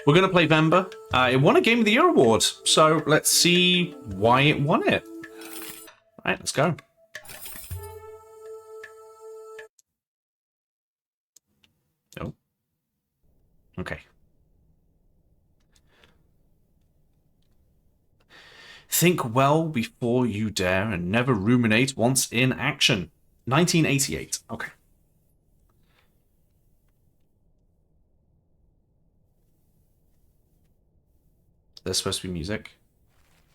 We're going to play Venba. It won a Game of the Year award, so let's see why it won it. All right, let's go. Oh. Okay. Think well before you dare and never ruminate once in action. 1988. Okay. There's supposed to be music?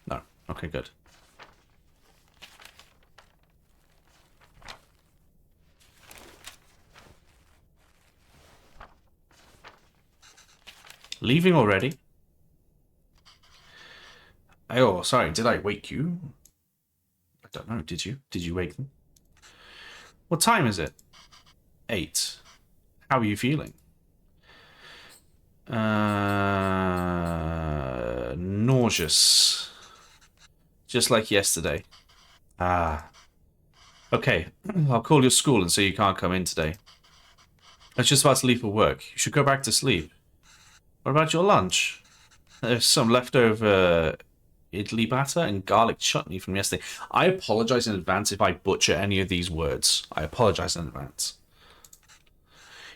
No. Okay, good. Leaving already? Oh, sorry. Did I wake you? I don't know. Did you? Did you wake them? What time is it? 8. How are you feeling? Nauseous. Just like yesterday. Ah. Okay. I'll call your school and say you can't come in today. I was just about to leave for work. You should go back to sleep. What about your lunch? There's some leftover idli batter and garlic chutney from yesterday. I apologize in advance if I butcher any of these words. I apologize in advance.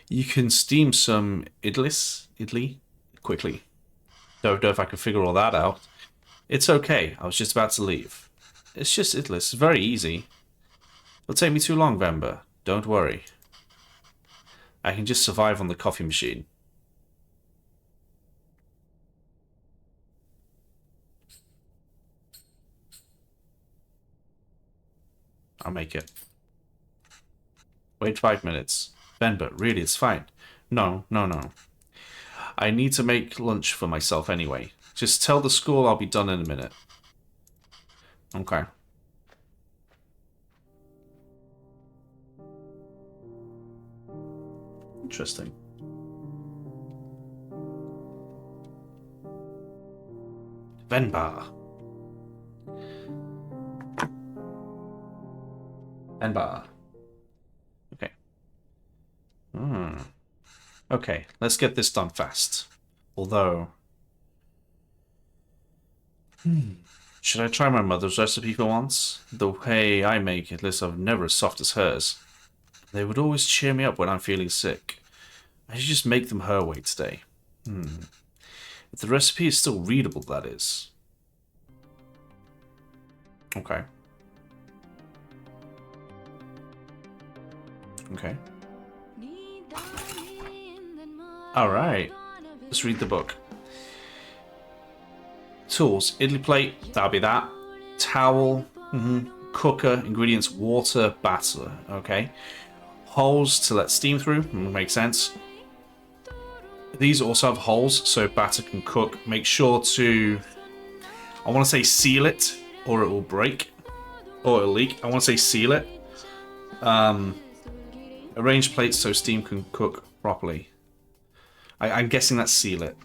You can steam some idli quickly. Don't know if I can figure all that out. It's okay. I was just about to leave. It's just idlis. It's very easy. It'll take me too long, Venba. Don't worry. I can just survive on the coffee machine. I'll make it. Wait 5 minutes. Venba, really, it's fine. No. I need to make lunch for myself anyway. Just tell the school I'll be done in a minute. Okay. Interesting. Venba. Venba. Okay. Okay, let's get this done fast. Although... Should I try my mother's recipe for once? The way I make it, are never as soft as hers. They would always cheer me up when I'm feeling sick. I should just make them her way today. If the recipe is still readable, that is. Okay. Okay. Alright. Let's read the book. Tools. Idli plate. That'll be that. Towel. Cooker. Ingredients. Water. Batter. Okay. Holes to let steam through. Makes sense. These also have holes so batter can cook. Make sure to... I want to say seal it or it will break. Or it'll leak. I want to say seal it. Arrange plates so steam can cook properly. I'm guessing that's seal it.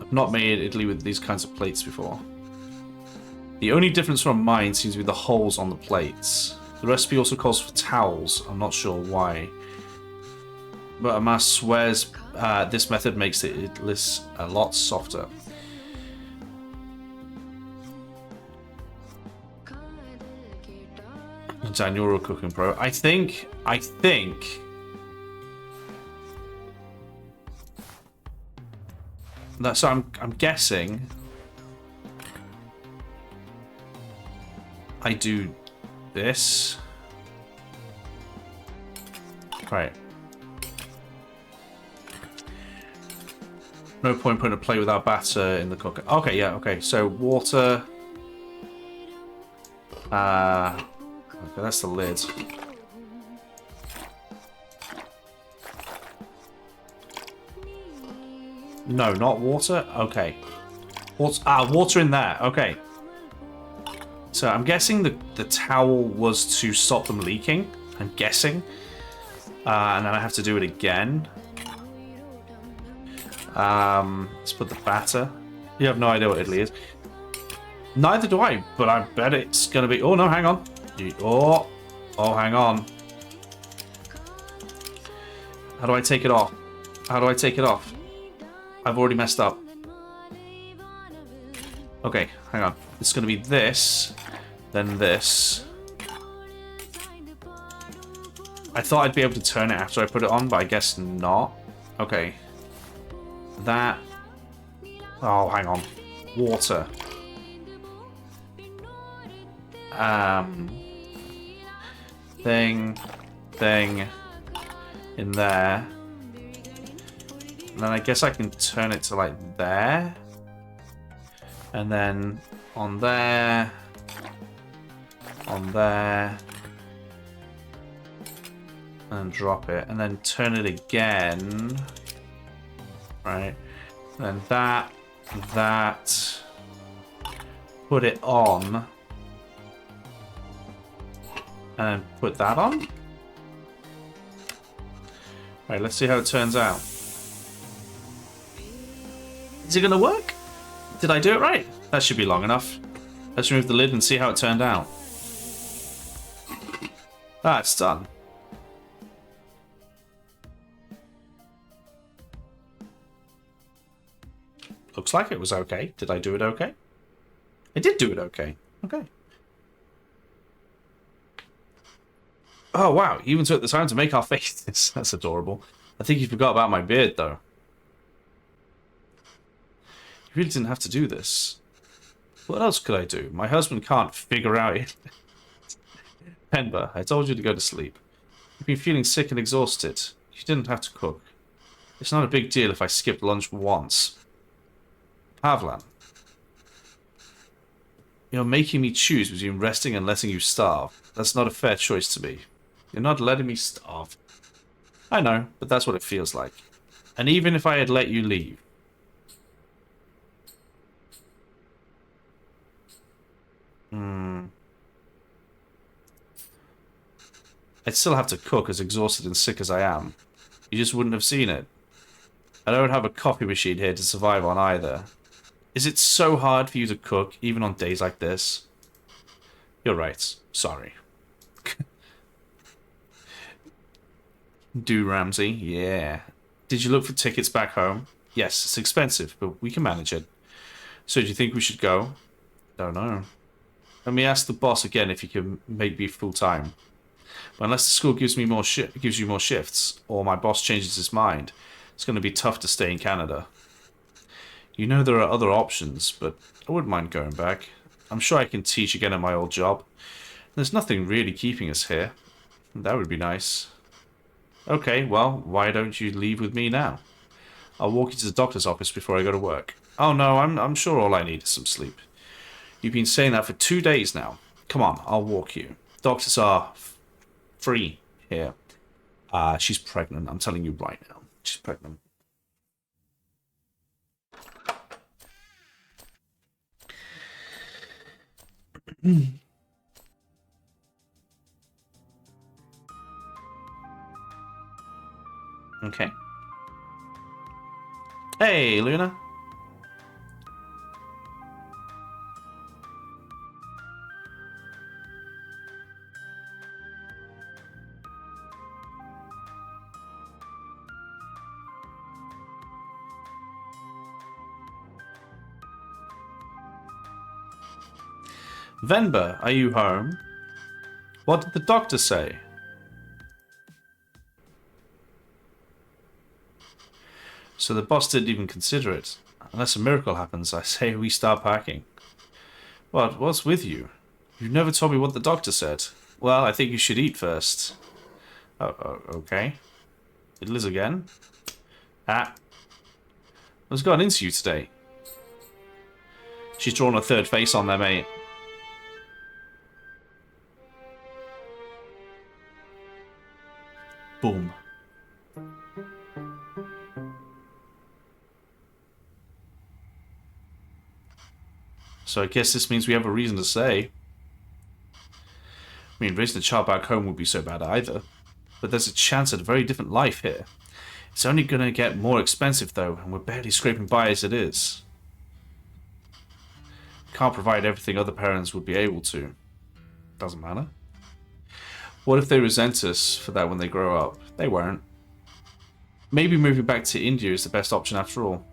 I've not made idli with these kinds of plates before. The only difference from mine seems to be the holes on the plates. The recipe also calls for towels. I'm not sure why. But Amas swears this method makes the idlis a lot softer. Daniel Cooking Pro. I think that, so I'm guessing I do this. Right. No point putting a plate without batter in the cooker. Okay, yeah, okay. So water. Okay, that's the lid. No, not water? Okay. Water in there. Okay. So I'm guessing the towel was to stop them leaking. I'm guessing. And then I have to do it again. Let's put the batter. You have no idea what idli is. Neither do I, but I bet it's going to be... Oh, no, hang on. Oh, hang on. How do I take it off? How do I take it off? I've already messed up. Okay, hang on. It's going to be this, then this. I thought I'd be able to turn it after I put it on, but I guess not. Okay. That. Oh, hang on. Water. Thing. In there. And then I guess I can turn it to like there. And then on there. On there. And drop it. And then turn it again. Right. And then that. Put it on. And put that on. Right, let's see how it turns out. Is it going to work? Did I do it right? That should be long enough. Let's remove the lid and see how it turned out. Ah, it's done. Looks like it was okay. Did I do it okay? I did do it okay. Okay. Oh, wow. You even took the time to make our faces. That's adorable. I think you forgot about my beard, though. You really didn't have to do this. What else could I do? My husband can't figure out it. Venba, I told you to go to sleep. You've been feeling sick and exhausted. You didn't have to cook. It's not a big deal if I skipped lunch once. Pavlan. You're making me choose between resting and letting you starve. That's not a fair choice to me. You're not letting me starve. I know, but that's what it feels like. And even if I had let you leave. I'd still have to cook, as exhausted and sick as I am. You just wouldn't have seen it. I don't have a coffee machine here to survive on either. Is it so hard for you to cook, even on days like this? You're right. Sorry. Do Ramsey? Yeah. Did you look for tickets back home? Yes, it's expensive, but we can manage it. So do you think we should go? Don't know. Let me ask the boss again if he can make me full-time. But unless the school gives you more shifts, or my boss changes his mind, it's going to be tough to stay in Canada. You know there are other options, but I wouldn't mind going back. I'm sure I can teach again at my old job. There's nothing really keeping us here. That would be nice. Okay, well, why don't you leave with me now? I'll walk you to the doctor's office before I go to work. Oh no, I'm sure all I need is some sleep. You've been saying that for 2 days now. Come on, I'll walk you. Doctors are free here. She's pregnant, I'm telling you right now. She's pregnant. Okay. Hey, Luna. Venba, are you home? What did the doctor say? So the boss didn't even consider it. Unless a miracle happens, I say we start packing. What's with you? You never told me what the doctor said. Well, I think you should eat first. Oh, okay. It Liz again? What's gotten into you today? She's drawn a third face on there, mate. Boom. So I guess this means we have a reason to stay. I mean, raising a child back home would be so bad either. But there's a chance at a very different life here. It's only going to get more expensive though, and we're barely scraping by as it is. Can't provide everything other parents would be able to. Doesn't matter. What if they resent us for that when they grow up? They won't. Maybe moving back to India is the best option after all.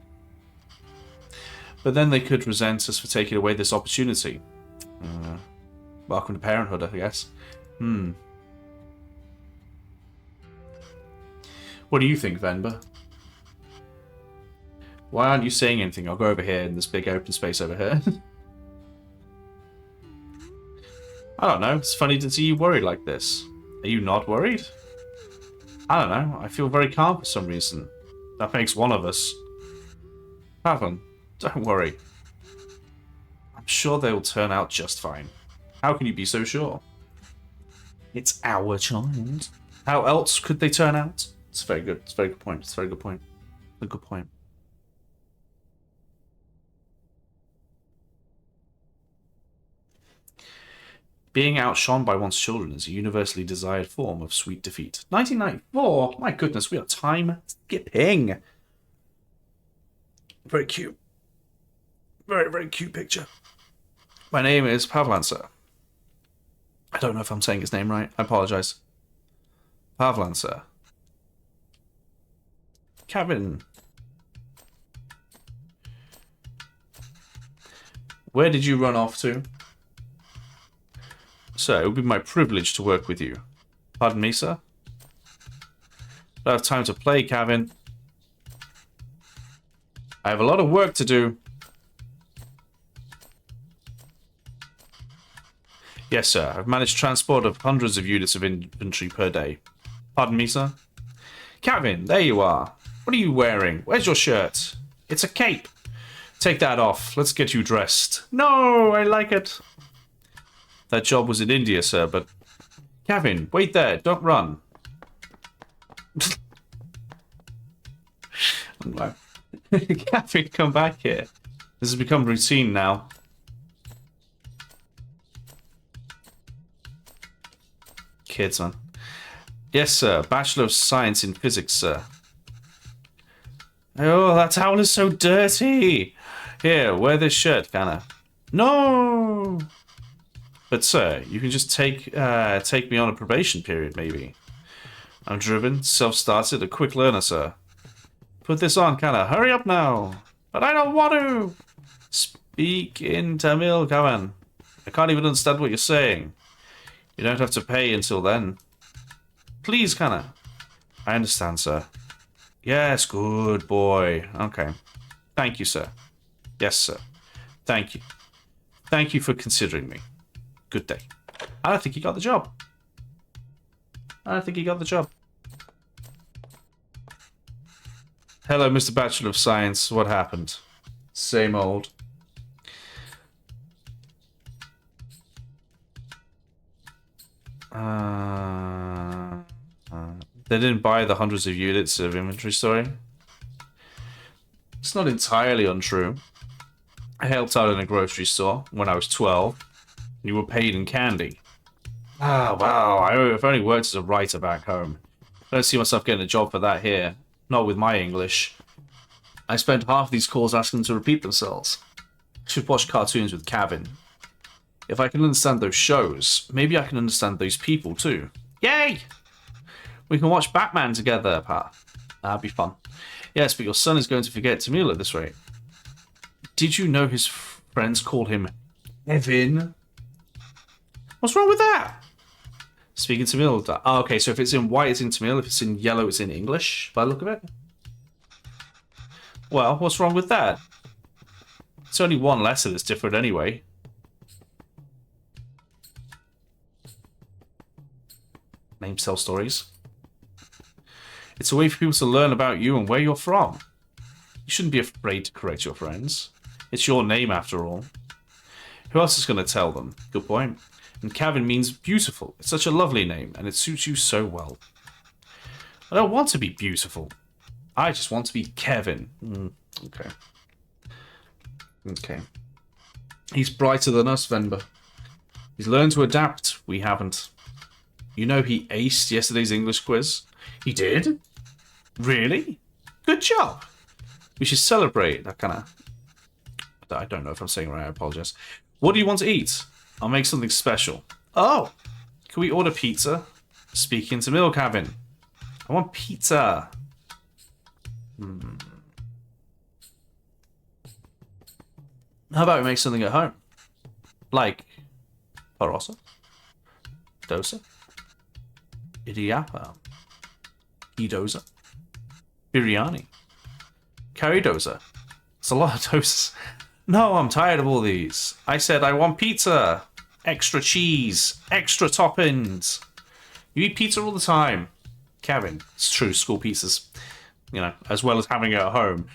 But then they could resent us for taking away this opportunity. Welcome to parenthood, I guess. What do you think, Venba? Why aren't you saying anything? I'll go over here in this big open space over here. I don't know. It's funny to see you worried like this. Are you not worried? I don't know. I feel very calm for some reason. That makes one of us. Pavan, don't worry. I'm sure they will turn out just fine. How can you be so sure? It's our child. How else could they turn out? It's very good. It's a very good point. It's a very good point. A good point. Being outshone by one's children is a universally desired form of sweet defeat. 1994? My goodness, we are time skipping. Very cute. Very, very cute picture. My name is Pavlan, sir. I don't know if I'm saying his name right. I apologize. Pavlan, sir. Kevin. Where did you run off to? Sir, it would be my privilege to work with you. Pardon me, sir? I don't have time to play, Kevin. I have a lot of work to do. Yes, sir. I've managed transport of hundreds of units of inventory per day. Pardon me, sir? Kevin, there you are. What are you wearing? Where's your shirt? It's a cape. Take that off. Let's get you dressed. No, I like it. That job was in India, sir, but... Kevin, wait there. Don't run. Kevin, come back here. This has become routine now. Kids, man. Yes, sir. Bachelor of Science in Physics, sir. Oh, that towel is so dirty. Here, wear this shirt, Canna. No! But, sir, you can just take me on a probation period, maybe. I'm driven, self-started, a quick learner, sir. Put this on, Canna. Hurry up now. But I don't want to. Speak in Tamil, Kavan. I can't even understand what you're saying. You don't have to pay until then. Please, Canna. I understand, sir. Yes, good boy. Okay. Thank you, sir. Yes, sir. Thank you. Thank you for considering me. Good day. I don't think he got the job. I don't think he got the job. Hello, Mr. Bachelor of Science. What happened? Same old. They didn't buy the hundreds of units of inventory, sorry. It's not entirely untrue. I helped out in a grocery store when I was 12. You were paid in candy. Ah, wow. I've only worked as a writer back home. I don't see myself getting a job for that here. Not with my English. I spent half these calls asking them to repeat themselves. I should watch cartoons with Kevin. If I can understand those shows, maybe I can understand those people too. Yay! We can watch Batman together, Pat. That'd be fun. Yes, but your son is going to forget Tamil at this rate. Did you know his friends call him Kevin? What's wrong with that? Speaking Tamil. Oh, okay, so if it's in white, it's in Tamil. If it's in yellow, it's in English, by the look of it. Well, what's wrong with that? It's only one letter that's different anyway. Names tell stories. It's a way for people to learn about you and where you're from. You shouldn't be afraid to correct your friends. It's your name, after all. Who else is going to tell them? Good point. And Kevin means beautiful. It's such a lovely name, and it suits you so well. I don't want to be beautiful. I just want to be Kevin. Okay. Okay. He's brighter than us, Venba. He's learned to adapt. We haven't. You know he aced yesterday's English quiz? He did? Really? Good job. We should celebrate. That kind of... I don't know if I'm saying it right. I apologize. What do you want to eat? I'll make something special. Oh! Can we order pizza? Speaking to Mill Cabin. I want pizza. How about we make something at home? Like parosa, dosa, idiapa, idosa, biryani, curry dosa. It's a lot of doses. No, I'm tired of all these. I said I want pizza. Extra cheese. Extra toppings. You eat pizza all the time. Kevin, it's true, school pizzas. You know, as well as having it at home.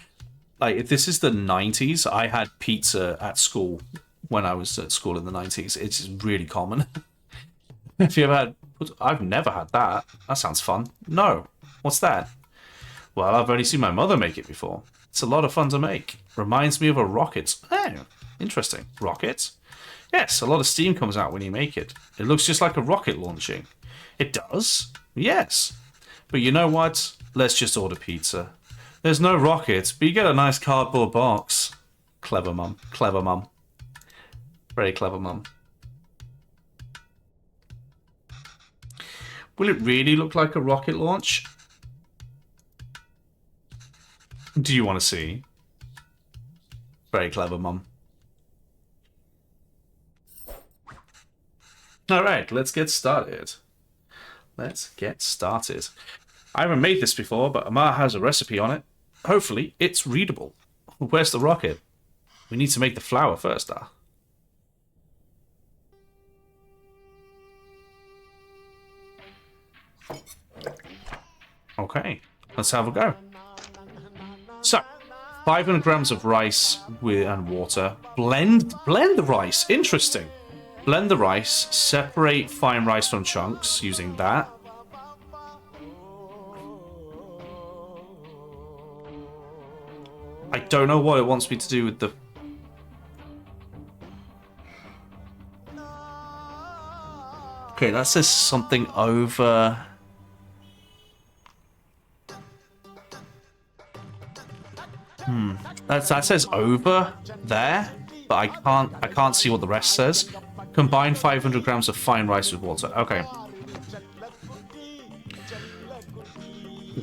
Like, if this is the 90s, I had pizza at school when I was at school in the 90s. It's really common. If you ever had... I've never had that. That sounds fun. No. What's that? Well, I've only seen my mother make it before. It's a lot of fun to make. Reminds me of a rocket. Oh, interesting. Rocket? Yes, a lot of steam comes out when you make it. It looks just like a rocket launching. It does? Yes. But you know what? Let's just order pizza. There's no rocket, but you get a nice cardboard box. Clever mum. Clever mum. Very clever mum. Will it really look like a rocket launch? Do you want to see? Very clever mum. Alright, let's get started. Let's get started. I haven't made this before, but Amar has a recipe on it. Hopefully, it's readable. Where's the rocket? We need to make the flour first, Okay, let's have a go. So, 500 grams of rice and water. Blend the rice. Interesting. Blend the rice. Separate fine rice from chunks using that. I don't know what it wants me to do with the... Okay, that says something over... That says over there, but I can't see what the rest says. Combine 500 grams of fine rice with water. Okay.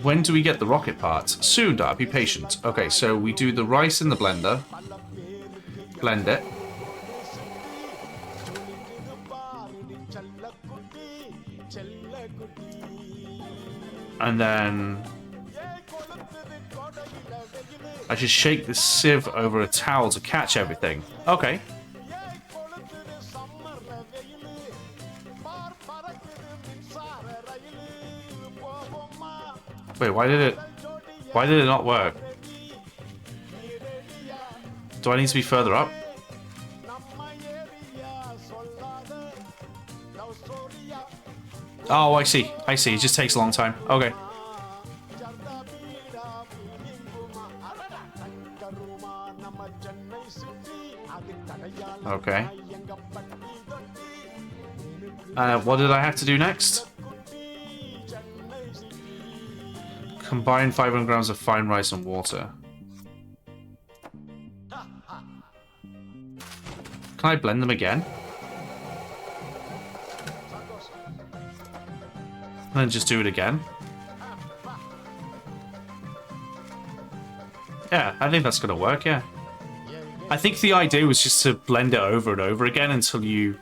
When do we get the rocket parts? Soon, Dad. Be patient. Okay, so we do the rice in the blender. Blend it. And then... I just shake the sieve over a towel to catch everything. Okay. Wait, why did it not work? Do I need to be further up? Oh, I see. I see. It just takes a long time. Okay. Okay. What did I have to do next? Combine 500 grams of fine rice and water. Can I blend them again? And then just do it again? Yeah, I think that's gonna work, yeah. I think the idea was just to blend it over and over again until you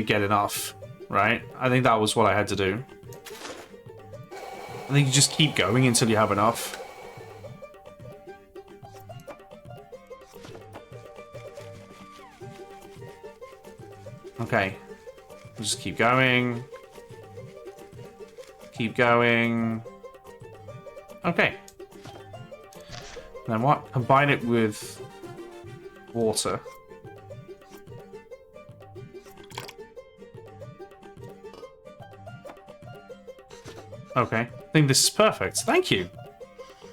get enough, right? I think that was what I had to do. I think you just keep going until you have enough. Okay. We'll just keep going. Keep going. Okay. Then what? Combine it with water. Okay. I think this is perfect. Thank you.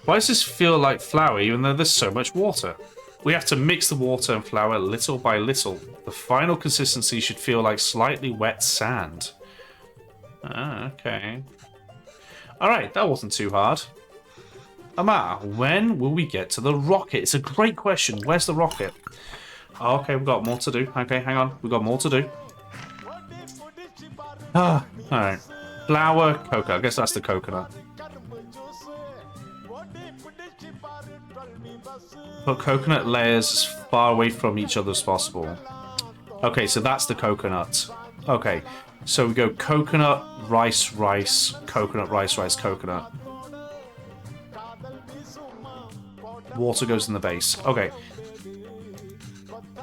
Why does this feel like flour even though there's so much water? We have to mix the water and flour little by little. The final consistency should feel like slightly wet sand. Ah, okay. Alright, that wasn't too hard. Amar, when will we get to the rocket? It's a great question. Where's the rocket? Oh, okay, we've got more to do. Okay, hang on. We've got more to do. Ah, alright. Flour, cocoa. I guess that's the coconut. Put coconut layers as far away from each other as possible. Okay, so that's the coconut. Okay, so we go coconut, rice, rice, coconut, rice, rice, coconut. Water goes in the base. Okay.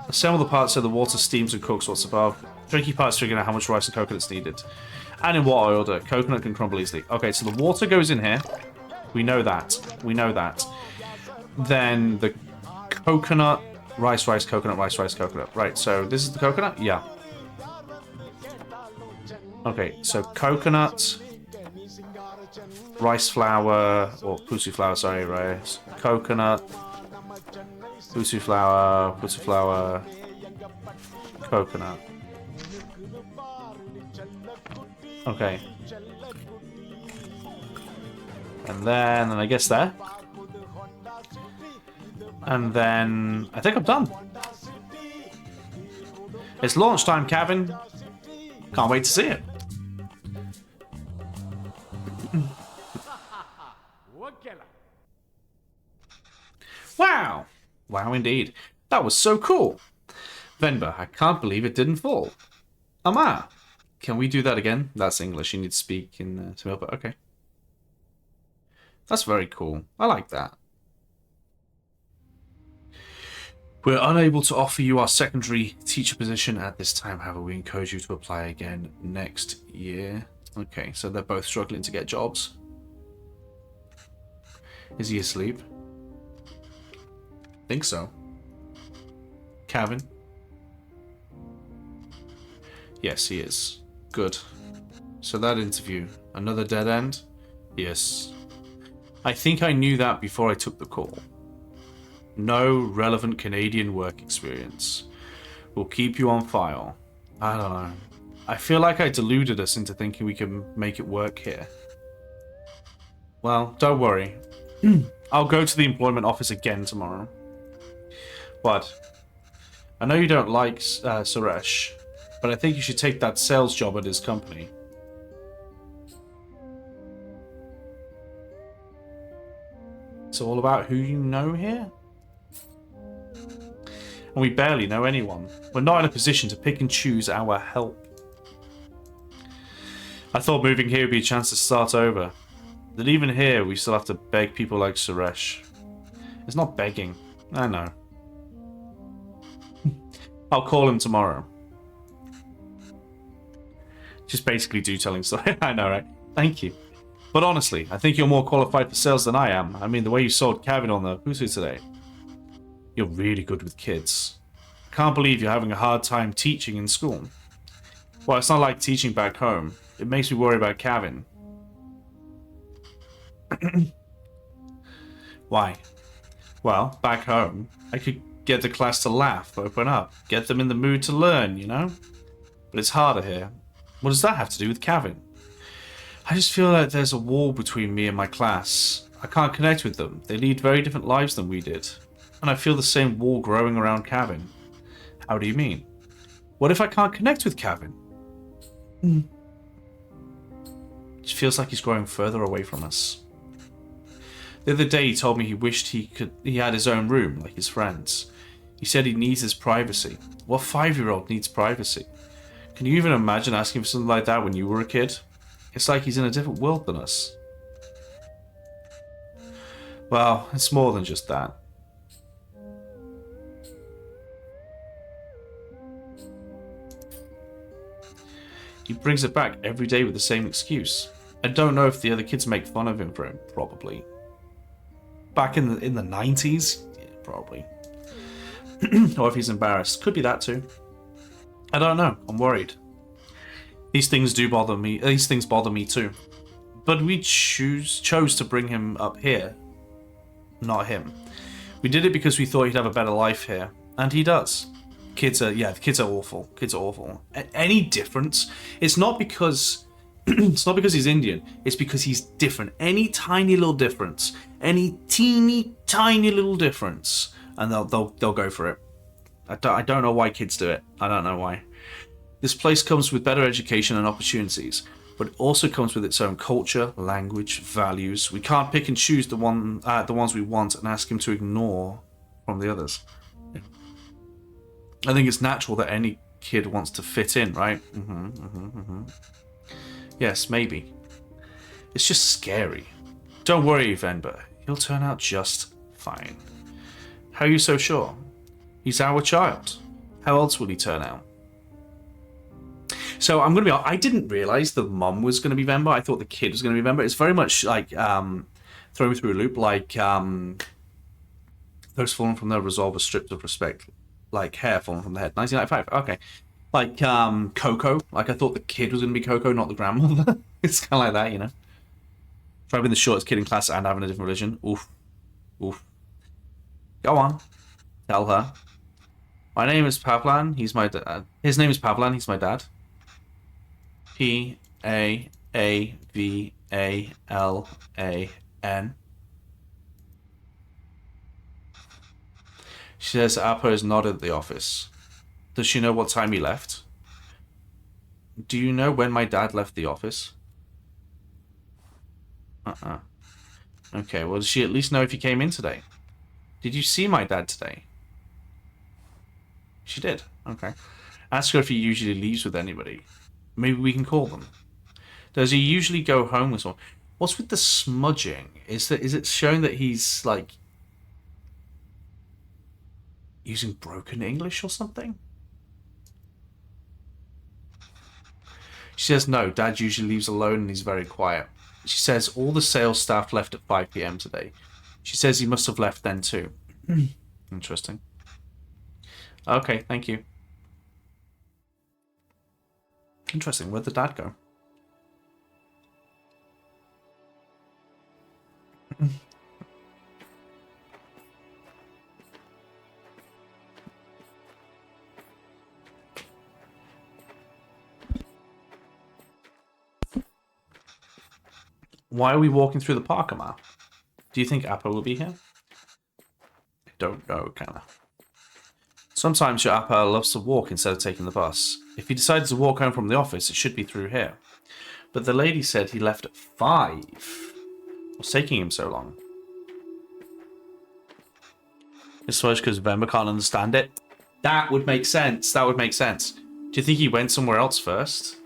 Assemble the parts so the water steams and cooks what's above. Tricky part is figuring out how much rice and coconut is needed. And in what order? Coconut can crumble easily. Okay, so the water goes in here. We know that. We know that. Then the coconut, rice, rice, coconut, rice, rice, coconut. Right, so this is the coconut? Yeah. Okay, so coconut, rice flour, or pusu flour, sorry, rice, coconut, pusu flour, coconut. Okay. And then I guess there. And then I think I'm done. It's launch time, Kevin. Can't wait to see it. Wow. Wow, indeed. That was so cool. Venba, I can't believe it didn't fall. Ama, can we do that again? That's English. You need to speak in Tamil, but okay. That's very cool. I like that. We're unable to offer you our secondary teacher position at this time. However, we encourage you to apply again next year. Okay, so they're both struggling to get jobs. Is he asleep? Think so. Kevin? Yes, he is. Good. So that interview, another dead end? Yes. I think I knew that before I took the call. No relevant Canadian work experience. We'll keep you on file. I don't know. I feel like I deluded us into thinking we can make it work here. Well, don't worry. I'll go to the employment office again tomorrow. What? I know you don't like Suresh, but I think you should take that sales job at his company. It's all about who you know here? And we barely know anyone. We're not in a position to pick and choose our help. I thought moving here would be a chance to start over. That even here, we still have to beg people like Suresh. It's not begging. I know. I'll call him tomorrow. Just basically do telling story. I know, right? Thank you. But honestly, I think you're more qualified for sales than I am. I mean, the way you sold Kevin on the Pusu today. You're really good with kids. I can't believe you're having a hard time teaching in school. Well, it's not like teaching back home. It makes me worry about Kevin. Why? Well, back home, I could get the class to laugh, open up, get them in the mood to learn, you know? But it's harder here. What does that have to do with Kevin? I just feel like there's a wall between me and my class. I can't connect with them. They lead very different lives than we did. And I feel the same wall growing around Kevin. How do you mean? What if I can't connect with Kevin? It just feels like he's growing further away from us. The other day he told me he wished he had his own room, like his friends. He said he needs his privacy. What 5-year-old needs privacy? Can you even imagine asking for something like that when you were a kid? It's like he's in a different world than us. Well, it's more than just that. He brings it back every day with the same excuse. I don't know if the other kids make fun of him for it. Probably. Back in the 90s? Yeah, probably. Or if he's embarrassed. Could be that too. I don't know. I'm worried. These things do bother me. These things bother me too. But we chose to bring him up here. Not him. We did it because we thought he'd have a better life here. And he does. The kids are awful. Kids are awful. Any difference? It's not because he's Indian. It's because he's different. Any tiny little difference, any teeny tiny little difference, and they'll go for it. I don't know why kids do it. I don't know why. This place comes with better education and opportunities. but it also comes with its own culture, language, values. We can't pick and choose the ones we want and ask him to ignore from the others. I think it's natural that any kid wants to fit in, right? Yes, maybe. It's just scary. Don't worry, Venba. He'll turn out just fine. How are you so sure? He's our child. How else will he turn out? So I'm going to be honest, I didn't realise the mum was going to be Venba. I thought the kid was going to be Venba. It's very much like throw me through a loop, like those fallen from their resolve are stripped of respect, like hair falling from the head. 1995. Okay. Like Coco. Like I thought the kid was going to be Coco, not the grandmother. It's kind of like that, you know. Try being the shortest kid in class and having a different religion. Oof. Oof. Go on. Tell her. My name is Pavlan. He's my dad. His name is Pavlan. He's my dad. P-A-A-V-A-L-A-N. She says Appa is not at the office. Does she know what time he left? Do you know when my dad left the office? Okay, well, does she at least know if he came in today? Did you see my dad today? She did. Okay. Ask her if he usually leaves with anybody. Maybe we can call them. Does he usually go home with someone? What's with the smudging? Is it showing that he's, like, using broken English or something? She says no, Dad usually leaves alone and he's very quiet. She says all the sales staff left at 5 p.m. today. She says he must have left then too. Interesting. Okay, thank you. Interesting. Where'd the dad go? Why are we walking through the park, Amar? Do you think Appa will be here? I don't know, kinda. Sometimes your Appa loves to walk instead of taking the bus. If he decided to walk home from the office, it should be through here. But the lady said he left at 5. What's taking him so long? It's because Venba can't understand it. That would make sense. That would make sense. Do you think he went somewhere else first?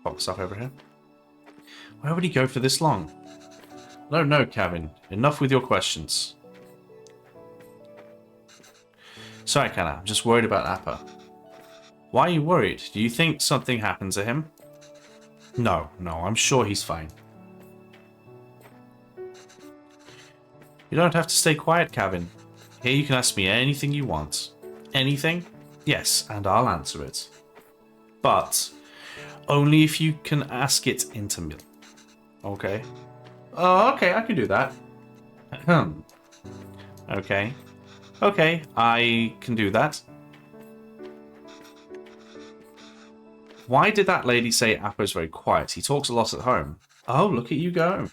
Pop stuff over here. Where would he go for this long? I don't know, Kevin. Enough with your questions. Sorry, Kana. I'm just worried about Appa. Why are you worried? Do you think something happened to him? No, I'm sure he's fine. You don't have to stay quiet, Kevin. Here you can ask me anything you want. Anything? Yes, and I'll answer it. But only if you can ask it into me. Okay. Oh, okay, I can do that. Okay. Okay, I can do that. Why did that lady say Appa is very quiet? He talks a lot at home. Oh, look at you go.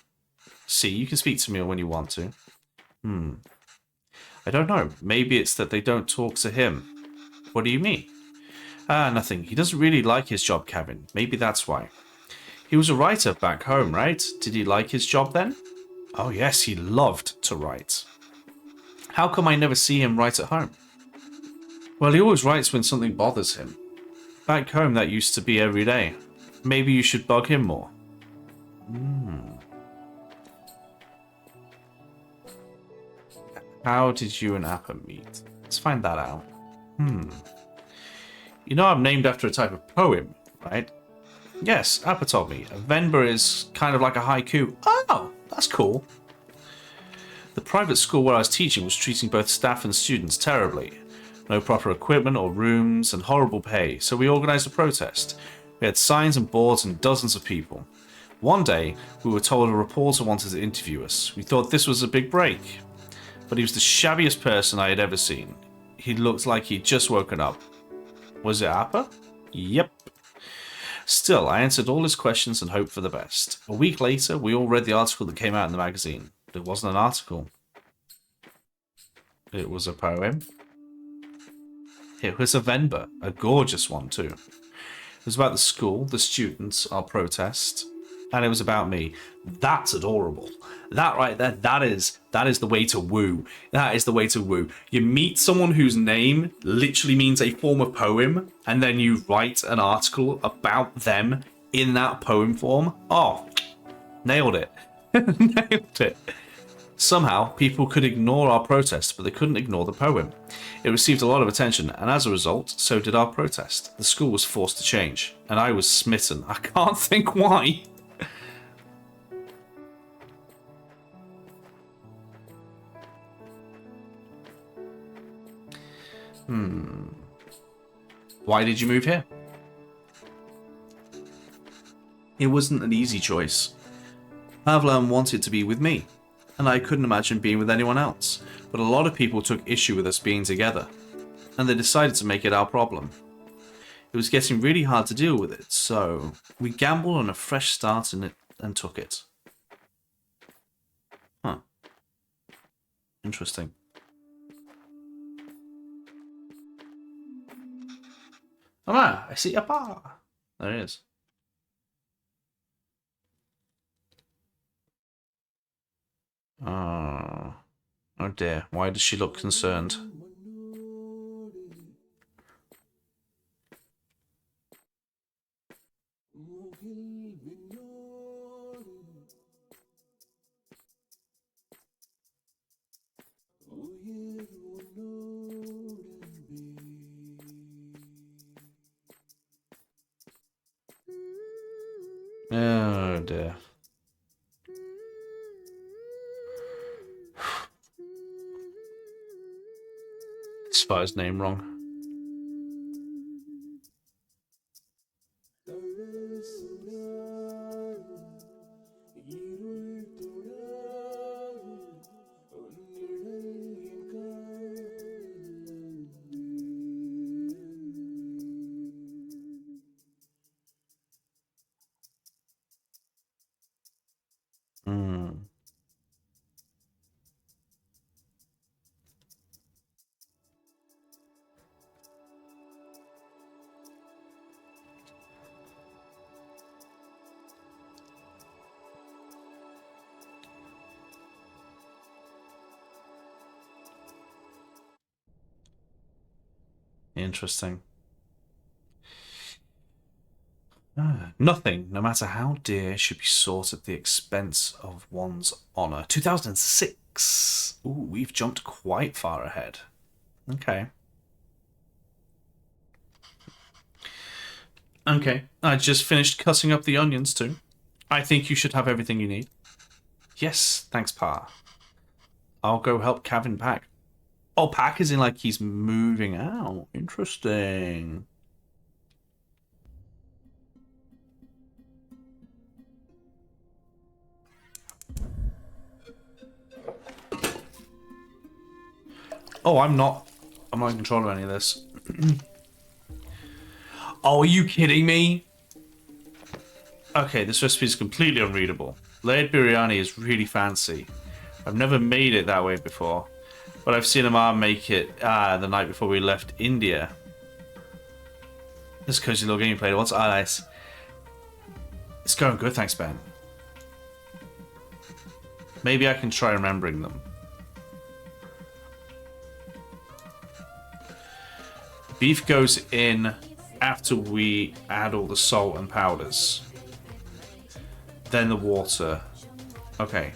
See, you can speak to me when you want to. I don't know. Maybe it's that they don't talk to him. What do you mean? Nothing. He doesn't really like his job, Kevin. Maybe that's why. He was a writer back home, right? Did he like his job then? Oh yes, he loved to write. How come I never see him write at home? Well, he always writes when something bothers him. Back home, that used to be every day. Maybe you should bug him more. How did you and Appa meet? Let's find that out. You know I'm named after a type of poem, right? Yes, Appa told me. Venba is kind of like a haiku. Oh, that's cool. The private school where I was teaching was treating both staff and students terribly. No proper equipment or rooms and horrible pay, so we organised a protest. We had signs and boards and dozens of people. One day, we were told a reporter wanted to interview us. We thought this was a big break. But he was the shabbiest person I had ever seen. He looked like he'd just woken up. Was it Appa? Yep. Still, I answered all his questions and hoped for the best. A week later, we all read the article that came out in the magazine. But it wasn't an article. It was a poem. It was a Venba, a gorgeous one too. was about the school, the students, our protest, and it was about me. That's adorable. That right there, that is the way to woo. That is the way to woo. You meet someone whose name literally means a form of poem, and then you write an article about them in that poem form. Oh, nailed it. Nailed it. Somehow, people could ignore our protest, but they couldn't ignore the poem. It received a lot of attention, and as a result, so did our protest. The school was forced to change, and I was smitten. I can't think why. Why did you move here? It wasn't an easy choice. Pavlan wanted to be with me, and I couldn't imagine being with anyone else, but a lot of people took issue with us being together, and they decided to make it our problem. It was getting really hard to deal with it, so we gambled on a fresh start in it and took it. Huh. Interesting. Ah, I see a bar. There it is. Oh dear. Why does she look concerned? Oh dear. Spelled his name wrong. Interesting. Nothing, no matter how dear, should be sought at the expense of one's honor. 2006. Ooh, we've jumped quite far ahead. Okay. Okay, I just finished cutting up the onions too. I think you should have everything you need. Yes, thanks, Pa. I'll go help Kevin pack. Oh, pack is in like he's moving out. Interesting. Oh, I'm not in control of any of this. Oh, are you kidding me? Okay, this recipe is completely unreadable. Layered biryani is really fancy. I've never made it that way before, but I've seen Amar make it the night before we left India. This cozy little game you played. What's nice? It's going good, thanks, Ben. Maybe I can try remembering them. Beef goes in after we add all the salt and powders. Then the water. Okay.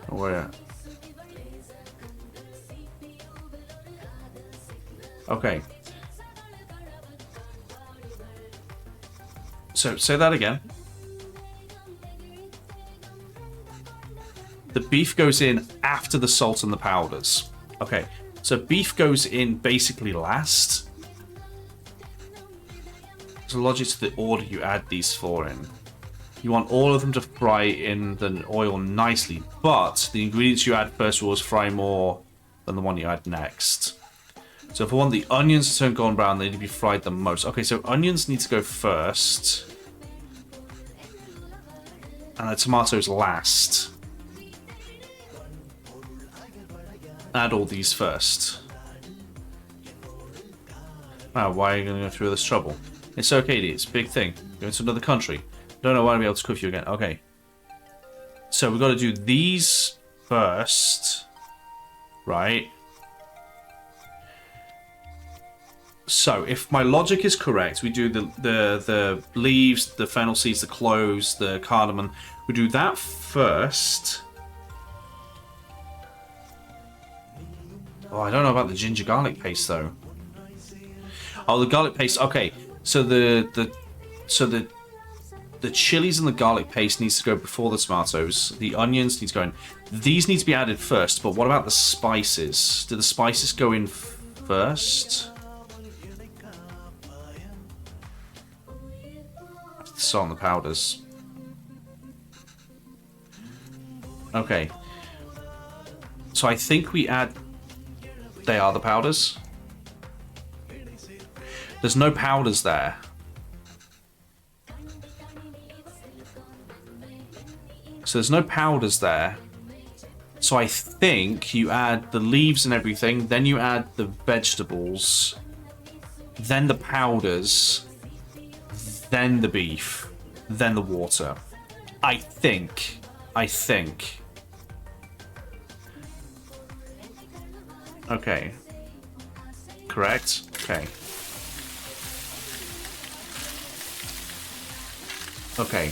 Where? Okay. So, say that again. The beef goes in after the salt and the powders. Okay. So beef goes in basically last. There's a logic to the order you add these four in. You want all of them to fry in the oil nicely, but the ingredients you add first will always fry more than the one you add next. So if I want the onions to turn golden brown, they need to be fried the most. Okay, so onions need to go first. And the tomatoes last. Add all these first. Wow, why are you going to go through this trouble? It's okay, it's a big thing. Going to another country. Don't know why I'll be able to cook you again. Okay. So we've got to do these first. Right. So, if my logic is correct, we do the leaves, the fennel seeds, the cloves, the cardamom. We do that first. Oh, I don't know about the ginger garlic paste though. Oh, the garlic paste. Okay, so the chilies and the garlic paste needs to go before the tomatoes. The onions need to go in. These need to be added first. But what about the spices? Do the spices go in first? Salt and the powders. Okay. So I think we add... They are the powders. There's no powders there. So there's no powders there. So I think you add the leaves and everything, then you add the vegetables, then the powders, then the beef, then the water. I think. Okay. Correct? Okay. Okay.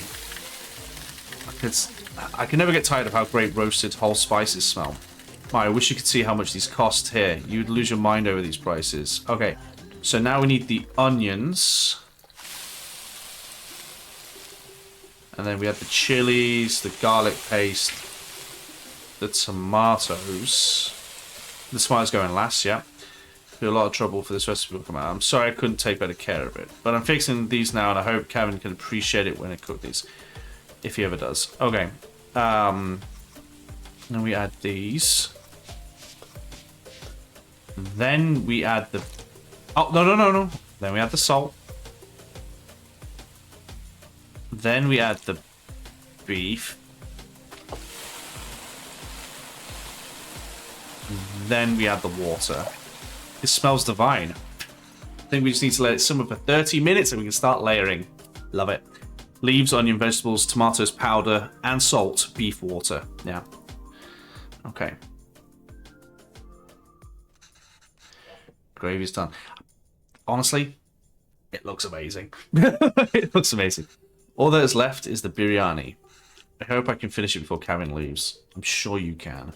I can never get tired of how great roasted whole spices smell. I wish you could see how much these cost here. You'd lose your mind over these prices. Okay. So now we need the onions. And then we have the chilies, the garlic paste, the tomatoes. The tomatoes going last, yeah. Be a lot of trouble for this recipe to come out. I'm sorry I couldn't take better care of it. But I'm fixing these now, and I hope Kevin can appreciate it when I cook these. If he ever does. Okay. Then we add these. Then we add the... Oh, no. Then we add the salt. Then we add the beef. Then we add the water. This smells divine. I think we just need to let it simmer for 30 minutes and we can start layering. Love it. Leaves, onion, vegetables, tomatoes, powder, and salt, beef, water. Yeah. Okay. Gravy's done. Honestly, it looks amazing. It looks amazing. All that is left is the biryani. I hope I can finish it before Karen leaves. I'm sure you can.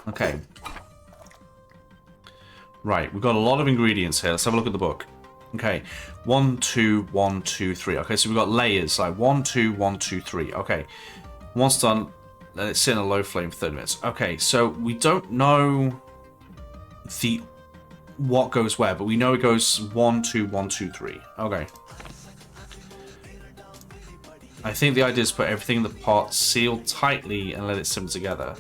Okay. Right, we've got a lot of ingredients here. Let's have a look at the book. Okay, 1, 2, 1, 2, 3. Okay, so we've got layers, like 1, 2, 1, 2, 3. Okay, once done, let it sit in a low flame for 30 minutes. Okay, so we don't know what goes where, but we know it goes 1, 2, 1, 2, 3. Okay. I think the idea is put everything in the pot, seal tightly, and let it simmer together.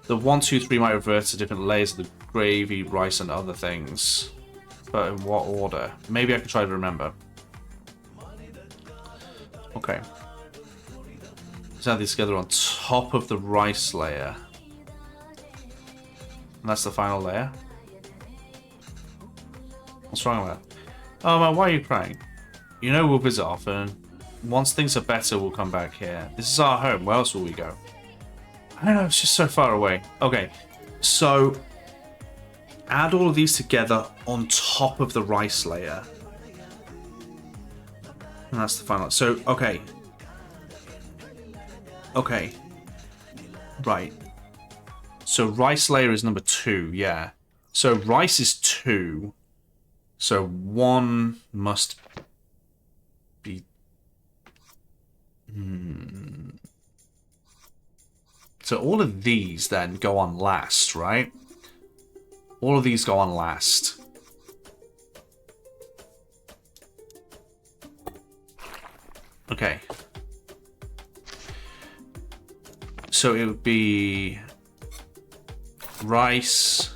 The 1, 2, 3 might revert to different layers of the gravy, rice, and other things. But in what order? Maybe I can try to remember. Okay. Let's add these together on top of the rice layer. And that's the final layer. What's wrong with that? Oh man, why are you crying? You know we'll visit often. Once things are better, we'll come back here. This is our home. Where else will we go? I don't know, it's just so far away. Okay, so add all of these together on top of the rice layer. And that's the final. So, okay. Okay. Right. So rice layer is number 2, yeah. So rice is 2. So 1 must be... So all of these then go on last, right? All of these go on last. Okay. So it would be rice,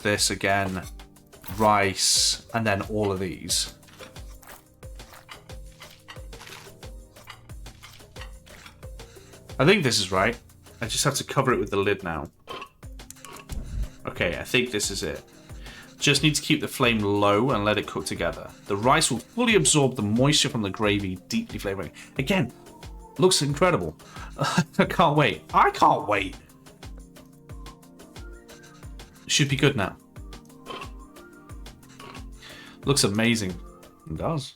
this again, rice, and then all of these. I think this is right. I just have to cover it with the lid now. Okay, I think this is it. Just need to keep the flame low and let it cook together. The rice will fully absorb the moisture from the gravy, deeply flavoring. Again, looks incredible. I can't wait. I can't wait. Should be good now. Looks amazing. It does.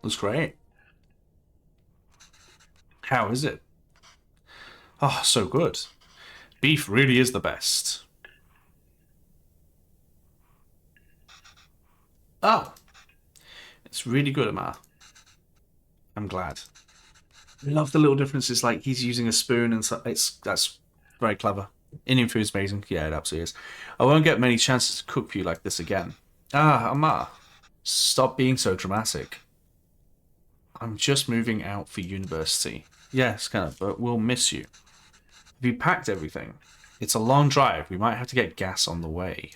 Looks great. How is it? Oh, so good. Beef really is the best. Oh, it's really good, Amar. I'm glad. I love the little differences, like he's using a spoon and so that's very clever. Indian food is amazing. Yeah, it absolutely is. I won't get many chances to cook for you like this again. Ah, Amar, stop being so dramatic. I'm just moving out for university. Yes, kind of, but we'll miss you. Have you packed everything? It's a long drive. We might have to get gas on the way.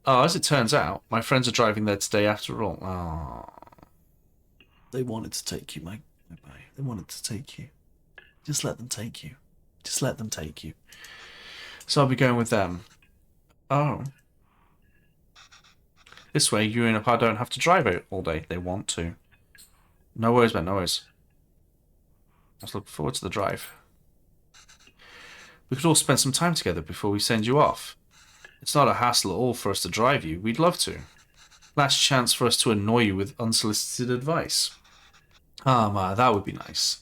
Oh, as it turns out, my friends are driving there today after all. Oh. They wanted to take you, my boy. They wanted to take you. Just let them take you. Just let them take you. So I'll be going with them. Oh. This way, you and I don't have to drive it all day. They want to. No worries, man, no worries. I was looking forward to the drive. We could all spend some time together before we send you off. It's not a hassle at all for us to drive you. We'd love to. Last chance for us to annoy you with unsolicited advice. Ah, Ma, that would be nice.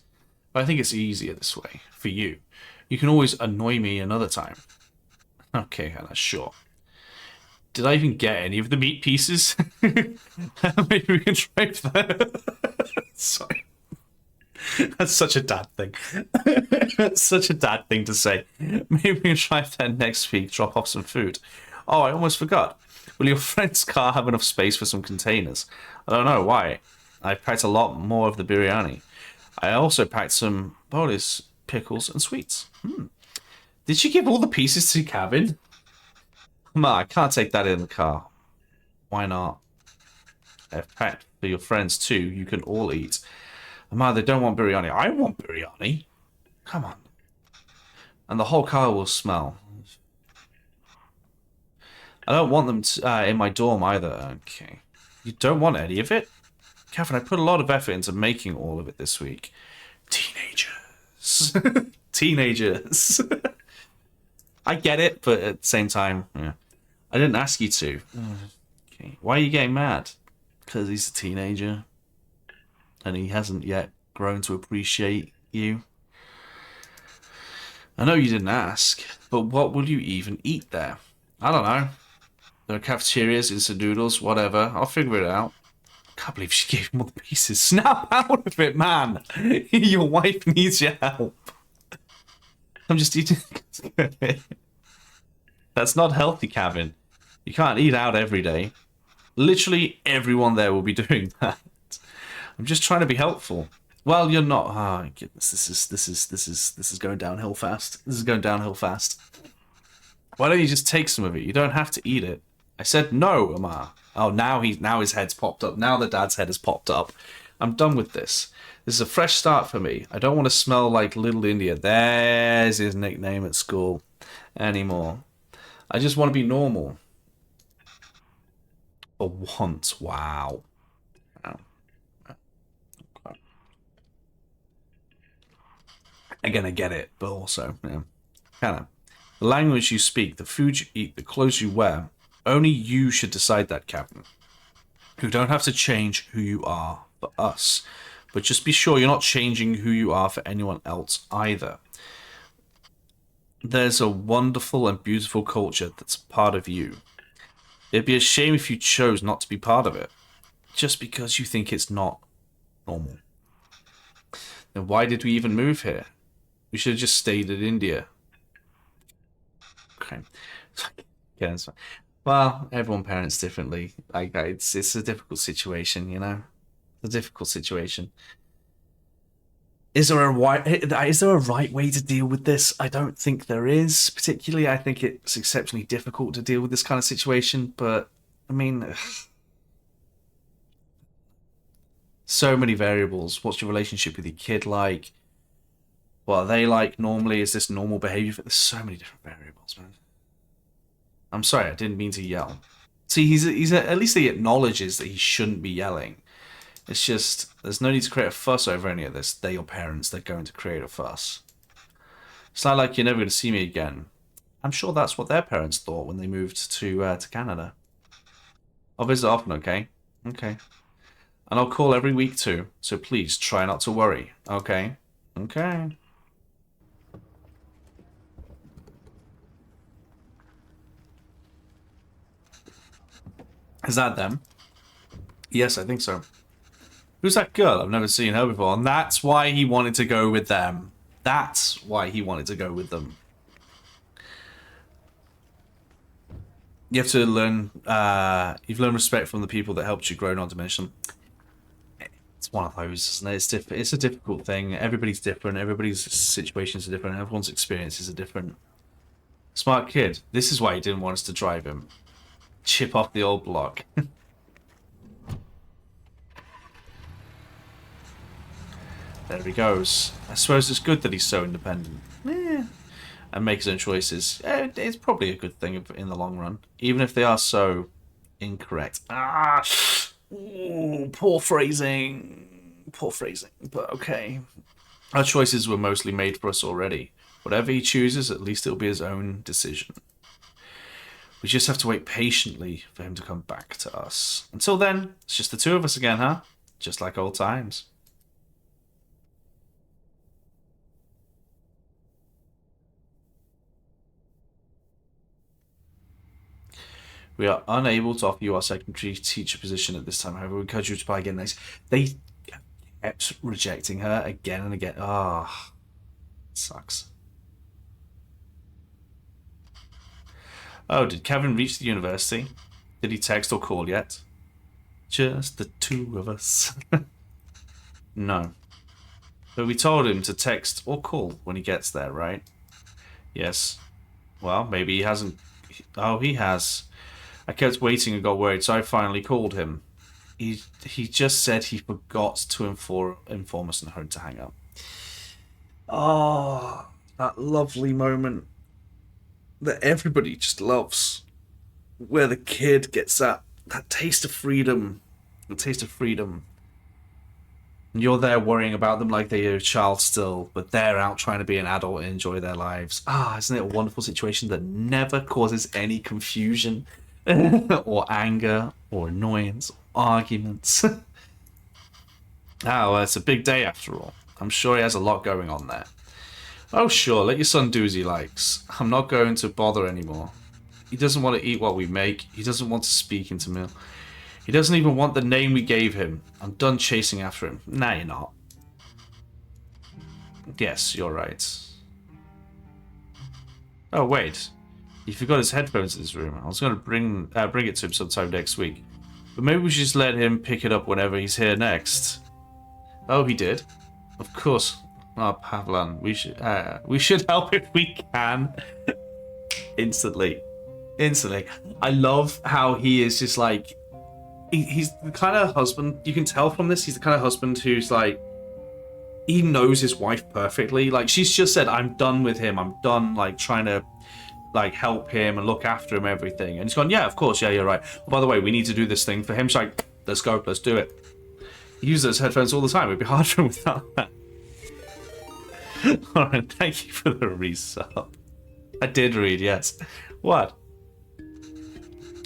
But I think it's easier this way, for you. You can always annoy me another time. Okay, Hannah, sure. Did I even get any of the meat pieces? Maybe we can try that. Sorry. That's such a dad thing. That's such a dad thing to say. Maybe we can try that next week, drop off some food. Oh, I almost forgot. Will your friend's car have enough space for some containers? I don't know, why? I packed a lot more of the biryani. I also packed some bolis, pickles, and sweets. Did she give all the pieces to Kevin? Ma, I can't take that in the car. Why not? I've packed for your friends too. You can all eat. Ma, they don't want biryani. I want biryani. Come on. And the whole car will smell. I don't want them to, in my dorm either. Okay. You don't want any of it? Catherine, I put a lot of effort into making all of it this week. Teenagers. Teenagers. I get it, but at the same time, yeah. I didn't ask you to. Okay. Why are you getting mad? Because he's a teenager. And he hasn't yet grown to appreciate you. I know you didn't ask, but what will you even eat there? I don't know. There are cafeterias, instant noodles, whatever. I'll figure it out. I can't believe she gave him all the pieces. Snap out of it, man! Your wife needs your help. I'm just eating... That's not healthy, Kevin. You can't eat out every day. Literally everyone there will be doing that. I'm just trying to be helpful. Well, you're not. Oh goodness, this is going downhill fast. This is going downhill fast. Why don't you just take some of it? You don't have to eat it. I said no, Amar. Oh, now his head's popped up. Now the dad's head has popped up. I'm done with this. This is a fresh start for me. I don't want to smell like Little India. There's his nickname at school anymore. I just want to be normal. For once. Wow. Wow. Okay. Again, I get it, but also, yeah. Kind of. The language you speak, the food you eat, the clothes you wear, only you should decide that, Captain. You don't have to change who you are for us, but just be sure you're not changing who you are for anyone else either. There's a wonderful and beautiful culture that's part of you. It'd be a shame if you chose not to be part of it, just because you think it's not normal. Then why did we even move here? We should have just stayed in India. Okay. Yeah, that's fine. Well, everyone parents differently. Like it's a difficult situation, you know. It's a difficult situation. Is there a right way to deal with this? I don't think there is. Particularly, I think it's exceptionally difficult to deal with this kind of situation. But I mean, so many variables. What's your relationship with your kid like? What are they like normally? Is this normal behavior? There's so many different variables, man. I'm sorry, I didn't mean to yell. See, at least he acknowledges that he shouldn't be yelling. It's just there's no need to create a fuss over any of this. They're your parents. They're going to create a fuss. It's not like you're never going to see me again. I'm sure that's what their parents thought when they moved to Canada. I'll visit often, okay? Okay. And I'll call every week too. So please try not to worry, okay? Okay. Is that them? Yes, I think so. Who's that girl? I've never seen her before. And that's why he wanted to go with them. That's why he wanted to go with them. You have to learn, you've learned respect from the people that helped you grow, not diminish them. It's one of those, isn't it? It's a difficult thing. Everybody's different. Everybody's situations are different. Everyone's experiences are different. Smart kid. This is why he didn't want us to drive him. Chip off the old block. There he goes. I suppose it's good that he's so independent. And makes his own choices. It's probably a good thing in the long run. Even if they are so incorrect. Ah! Ooh, poor phrasing. Poor phrasing. But okay. Our choices were mostly made for us already. Whatever he chooses, at least it'll be his own decision. We just have to wait patiently for him to come back to us. Until then, it's just the two of us again, huh? Just like old times. We are unable to offer you our secondary teacher position at this time. However, we encourage you to apply again next. They kept rejecting her again and again. Ah, oh, sucks. Oh, did Kevin reach the university? Did he text or call yet? Just the two of us. No. But we told him to text or call when he gets there, right? Yes. Well, maybe he hasn't. Oh, he has. I kept waiting and got worried, so I finally called him. He just said he forgot to inform us and hurried to hang up. Oh, that lovely moment that everybody just loves, where the kid gets that taste of freedom, the taste of freedom. And you're there worrying about them like they're a child still, but they're out trying to be an adult and enjoy their lives. Ah, isn't it a wonderful situation that never causes any confusion or anger or annoyance or arguments? Well, it's a big day after all. I'm sure he has a lot going on there. Oh, sure, let your son do as he likes. I'm not going to bother anymore. He doesn't want to eat what we make. He doesn't want to speak into meal. He doesn't even want the name we gave him. I'm done chasing after him. Nah, you're not. Yes, you're right. Oh, wait. He forgot his headphones in his room. I was going to bring it to him sometime next week. But maybe we should just let him pick it up whenever he's here next. Oh, he did? Of course. Oh, Pavlan, we should help if we can. Instantly. I love how he is just like... He's the kind of husband, you can tell from this, he's the kind of husband who's like, he knows his wife perfectly. Like, she's just said, I'm done with him. I'm done, like, trying to, like, help him and look after him, everything. And he's gone, yeah, of course, yeah, you're right. Oh, by the way, we need to do this thing for him. She's like, let's go, let's do it. He uses those headphones all the time. It'd be hard for him without that. Alright, thank you for the resub. I did read, yes. What?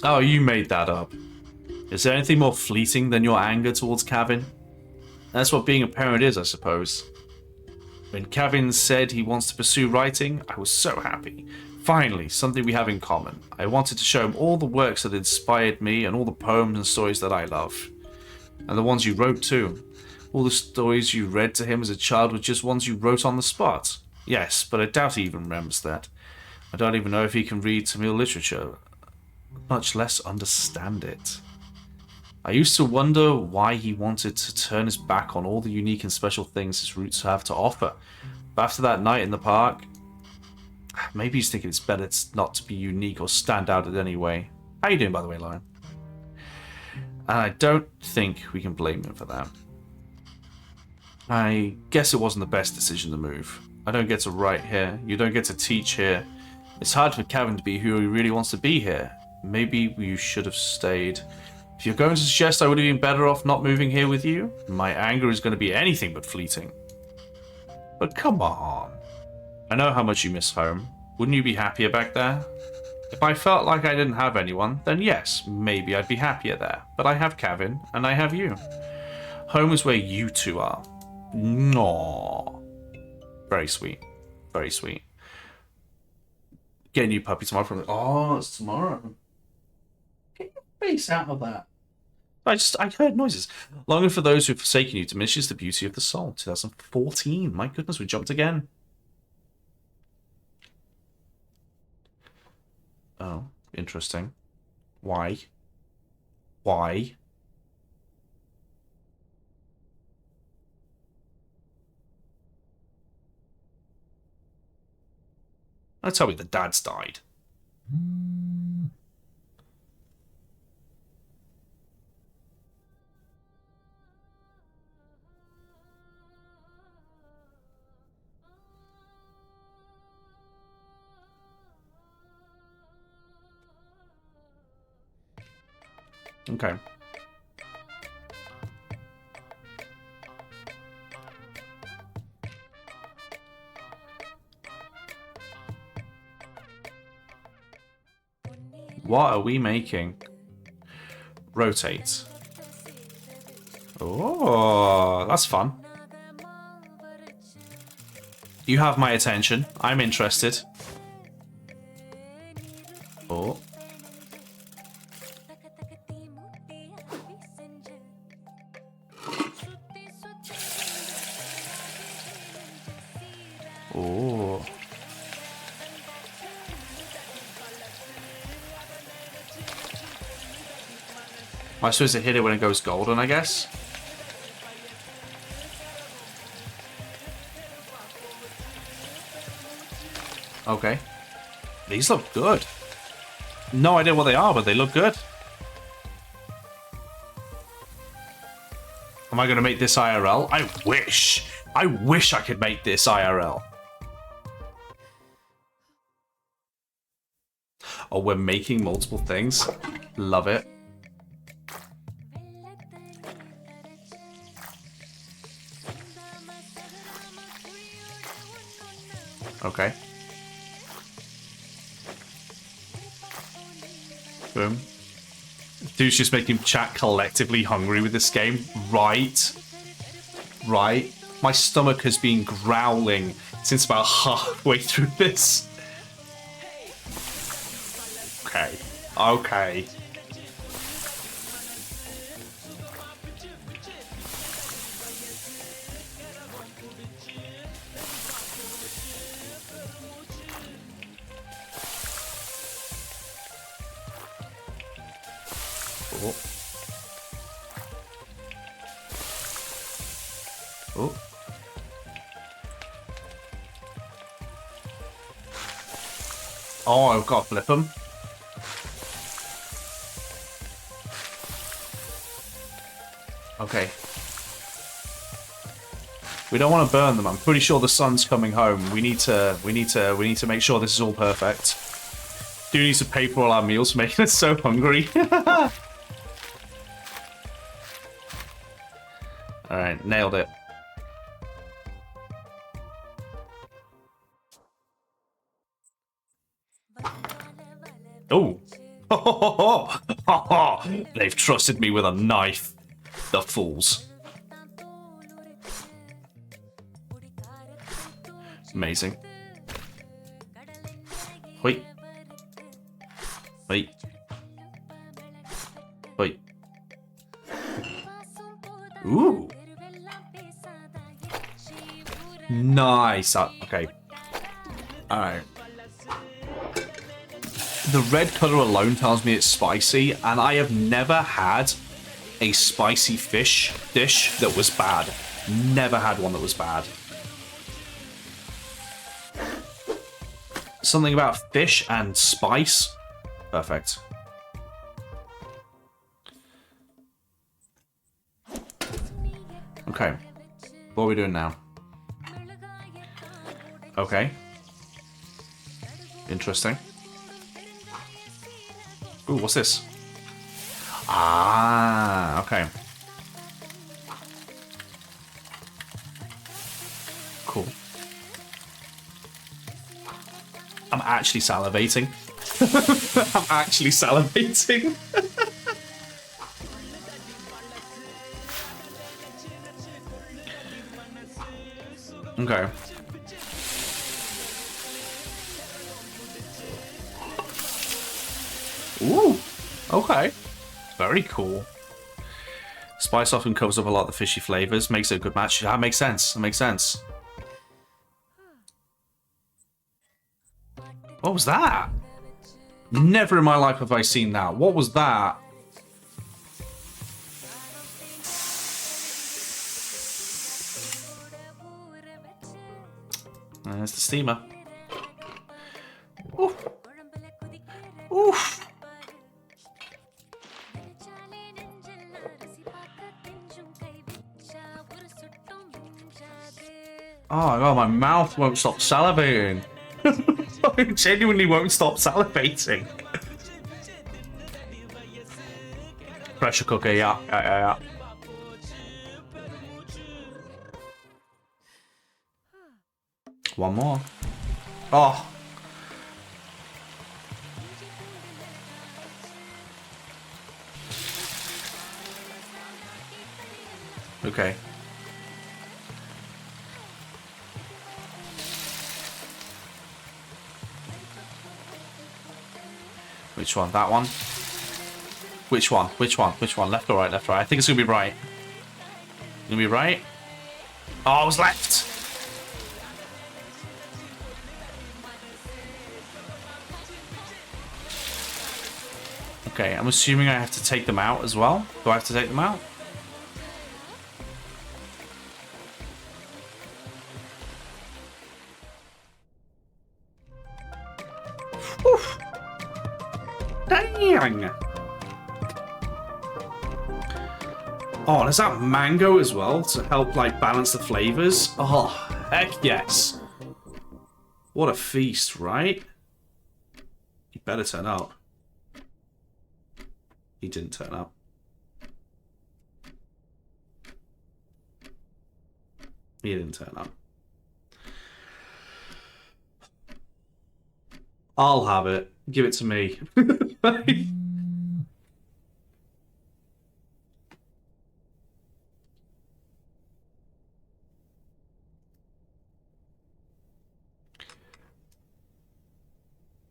Oh, you made that up. Is there anything more fleeting than your anger towards Kevin? That's what being a parent is, I suppose. When Kevin said he wants to pursue writing, I was so happy. Finally, something we have in common. I wanted to show him all the works that inspired me and all the poems and stories that I love. And the ones you wrote too. All the stories you read to him as a child were just ones you wrote on the spot. Yes, but I doubt he even remembers that. I don't even know if he can read Tamil literature, much less understand it. I used to wonder why he wanted to turn his back on all the unique and special things his roots have to offer. But after that night in the park, maybe he's thinking it's better not to be unique or stand out in any way. How you doing, by the way, Lauren? And I don't think we can blame him for that. I guess it wasn't the best decision to move. I don't get to write here. You don't get to teach here. It's hard for Kevin to be who he really wants to be here. Maybe you should have stayed. If you're going to suggest I would have been better off not moving here with you, my anger is going to be anything but fleeting. But come on. I know how much you miss home. Wouldn't you be happier back there? If I felt like I didn't have anyone, then yes, maybe I'd be happier there. But I have Kevin, and I have you. Home is where you two are. No. Very sweet. Very sweet. Get a new puppy tomorrow from... Oh, it's tomorrow. Get your face out of that. I heard noises. Longing for those who have forsaken you diminishes the beauty of the soul. 2014. My goodness, we jumped again. Oh, interesting. Why? Why? Don't tell me the dad's died. Okay. What are we making? Rotate. Oh, that's fun. You have my attention. I'm interested. Oh. Oh. Am I supposed to hit it when it goes golden, I guess? Okay. These look good. No idea what they are, but they look good. Am I going to make this IRL? I wish. I wish I could make this IRL. Oh, we're making multiple things. Love it. Okay. Boom. Dude's just making chat collectively hungry with this game. Right. Right. My stomach has been growling since about halfway through this. Okay. Okay. Oh. Oh. Oh, I've got to flip them. Okay. We don't want to burn them. I'm pretty sure the sun's coming home. We need to make sure this is all perfect. Do need to pay for all our meals for making us so hungry. Alright, nailed it. Oh! They've trusted me with a knife. The fools. Amazing. Wait. Wait. Wait. Ooh. Nice. Okay. Alright. The red color alone tells me it's spicy, and I have never had a spicy fish dish that was bad. Never had one that was bad. Something about fish and spice. Perfect. Okay. What are we doing now? Okay. Interesting. Ooh, what's this? Ah, okay. Cool. I'm actually salivating. I'm actually salivating. Okay. Ooh. Okay. Very cool. Spice often covers up a lot of the fishy flavors, makes it a good match. That makes sense. That makes sense. What was that? Never in my life have I seen that. What was that? There's the steamer. Oof. Oof. Oh god, my mouth won't stop salivating. I genuinely won't stop salivating. Pressure cooker, yeah. One more. Oh. Okay. Which one? That one? Which one? Which one? Which one? Left or right? Left or right? I think it's gonna be right. Gonna be right? Oh, I was left! Okay, I'm assuming I have to take them out as well. Do I have to take them out? Oof. Dang! Oh, there's that mango as well to help like balance the flavors. Oh, heck yes. What a feast, right? He better turn up. He didn't turn up. He didn't turn up. I'll have it. Give it to me.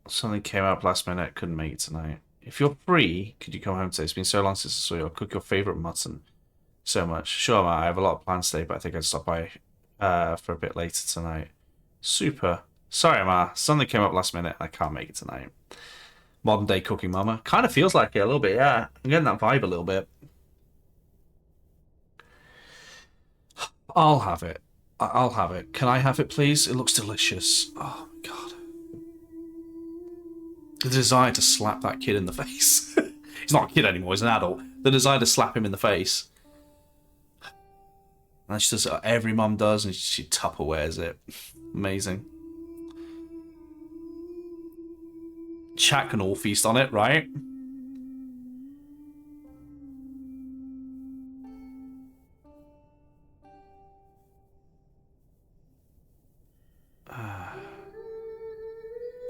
Something came up last minute. Couldn't make it tonight. If you're free, could you come home today? It's been so long since I saw you. I'll cook your favourite mutton. So much. Sure, Matt, I have a lot of plans today, but I think I'd stop by for a bit later tonight. Super. Sorry, Ma. Something came up last minute. I can't make it tonight. Modern day cooking mama. Kind of feels like it a little bit, yeah. I'm getting that vibe a little bit. I'll have it. I'll have it. Can I have it, please? It looks delicious. Oh, my God. The desire to slap that kid in the face. He's not a kid anymore, he's an adult. The desire to slap him in the face. And that's just what every mum does, and she Tupperwares it. Amazing. Chat can all feast on it, right?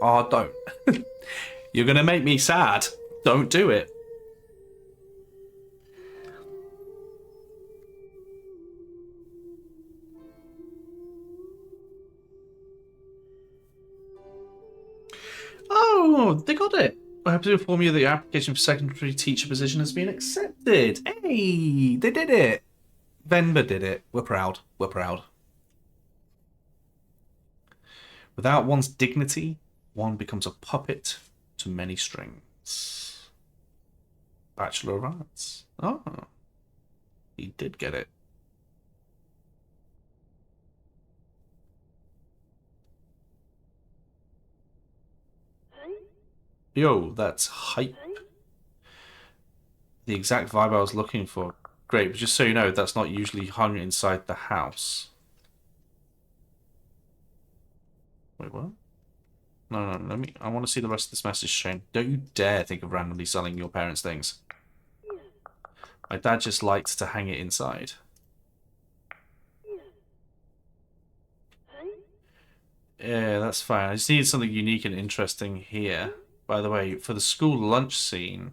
Oh, don't. You're gonna make me sad. Don't do it. Oh, they got it. I have to inform you that your application for secondary teacher position has been accepted. Hey, they did it. Venba did it. We're proud. We're proud. Without one's dignity, one becomes a puppet to many strings. Bachelor of Arts. Oh. He did get it. Yo, that's hype. The exact vibe I was looking for. Great, but just so you know, that's not usually hung inside the house. Wait, what? No, let me... I want to see the rest of this message, Shane. Don't you dare think of randomly selling your parents' things. My dad just liked to hang it inside. Yeah, that's fine. I just needed something unique and interesting here. By the way, for the school lunch scene,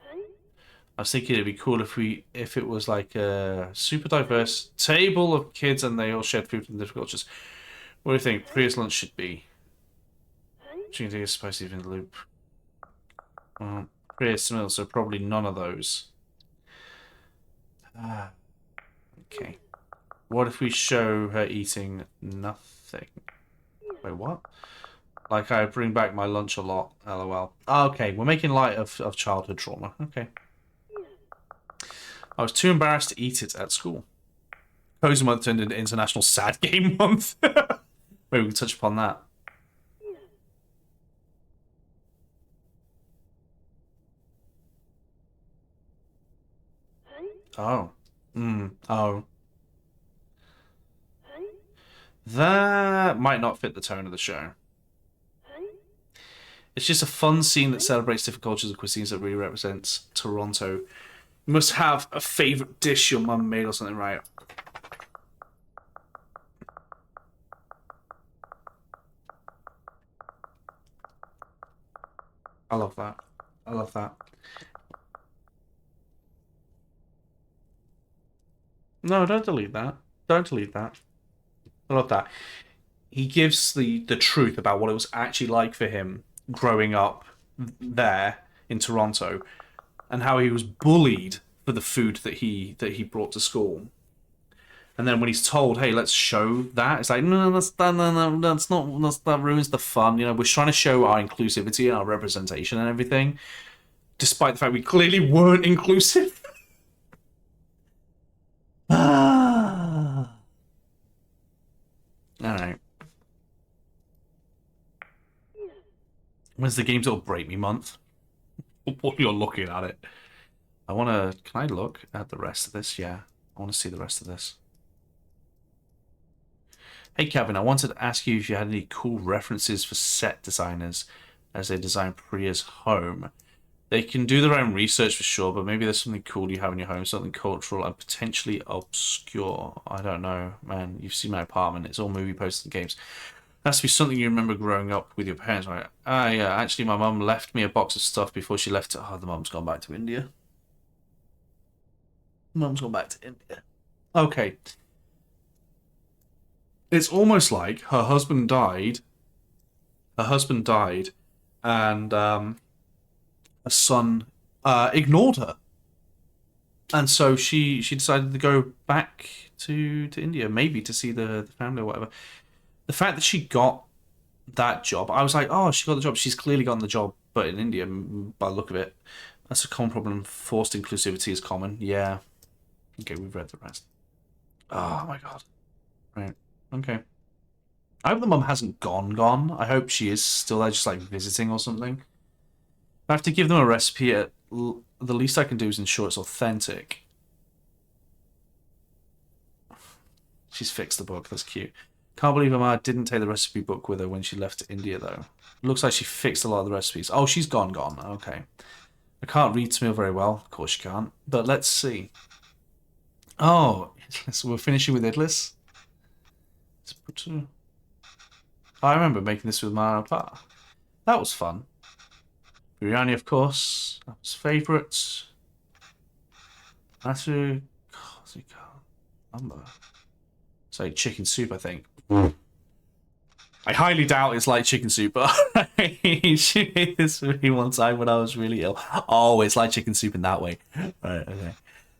I was thinking it'd be cool if it was like a super diverse table of kids and they all shared food from different cultures. What do you think Priya's lunch should be? Chicken tikka, spicy vindaloo. Priya smells, so probably none of those. Okay. What if we show her eating nothing? Wait, what? Like I bring back my lunch a lot, lol. Okay, we're making light of childhood trauma. Okay. I was too embarrassed to eat it at school. Cozy Month turned into International Sad Game Month. Maybe we can touch upon that. Oh. Oh. That might not fit the tone of the show. It's just a fun scene that celebrates different cultures and cuisines that really represents Toronto. You must have a favourite dish your mum made or something, right? I love that. I love that. No, don't delete that. Don't delete that. I love that. He gives the truth about what it was actually like for him growing up there in Toronto and how he was bullied for the food that he brought to school. And then when he's told, "Hey, let's show that," it's like, "No, that's not that ruins the fun." You know, we're trying to show our inclusivity and our representation and everything, despite the fact we clearly weren't inclusive. All right. When's the games will break me month? While you're looking at it, I want to. Can I look at the rest of this? Yeah, I want to see the rest of this. Hey Kevin, I wanted to ask you if you had any cool references for set designers as they design Priya's home. They can do their own research for sure, but maybe there's something cool you have in your home, something cultural and potentially obscure. I don't know, man. You've seen my apartment. It's all movie posters and games. It has to be something you remember growing up with your parents, right? Ah, yeah. Actually, my mum left me a box of stuff before she left. Oh, the mum's gone back to India. Mum's gone back to India. Okay. It's almost like her husband died. Her husband died, and her son ignored her, and so she decided to go back to India, maybe to see the family or whatever. The fact that she got that job, I was like, oh, she got the job. She's clearly gotten the job, but in India, by the look of it, that's a common problem. Forced inclusivity is common. Yeah. Okay, we've read the rest. Oh my god. Right. Okay. I hope the mum hasn't gone. I hope she is still there, just like visiting or something. I have to give them a recipe. The least I can do is ensure it's authentic. She's fixed the book. That's cute. Can't believe Amar didn't take the recipe book with her when she left India, though. Looks like she fixed a lot of the recipes. Oh, she's gone. Okay. I can't read Tamil very well. Of course you can't. But let's see. Oh, so we're finishing with Idlis. I remember making this with my pa. That was fun. Biryani, of course. That was favourite. That's a... What's it called? Number. It's like chicken soup, I think. I highly doubt it's like chicken soup, but she made this for me one time when I was really ill. Oh, it's like chicken soup in that way. Right, okay.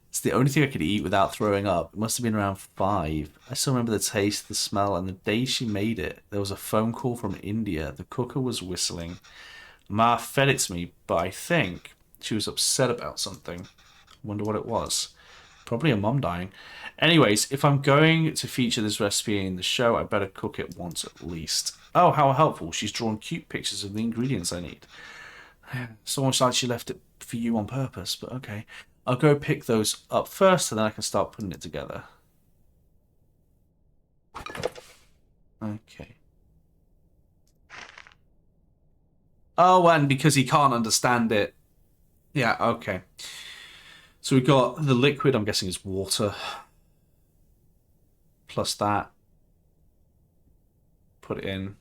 It's the only thing I could eat without throwing up. It must have been around 5. I still remember the taste, the smell, and the day she made it. There was a phone call from India. The cooker was whistling. Ma fed it to me, but I think she was upset about something. Wonder what it was. Probably a mom dying. Anyways, if I'm going to feature this recipe in the show, I better cook it once at least. Oh, how helpful. She's drawn cute pictures of the ingredients I need. So much like she left it for you on purpose, but okay. I'll go pick those up first, and then I can start putting it together. Okay. Oh, and because he can't understand it. Yeah, okay. So we've got the liquid, I'm guessing is water. Plus that. Put it in.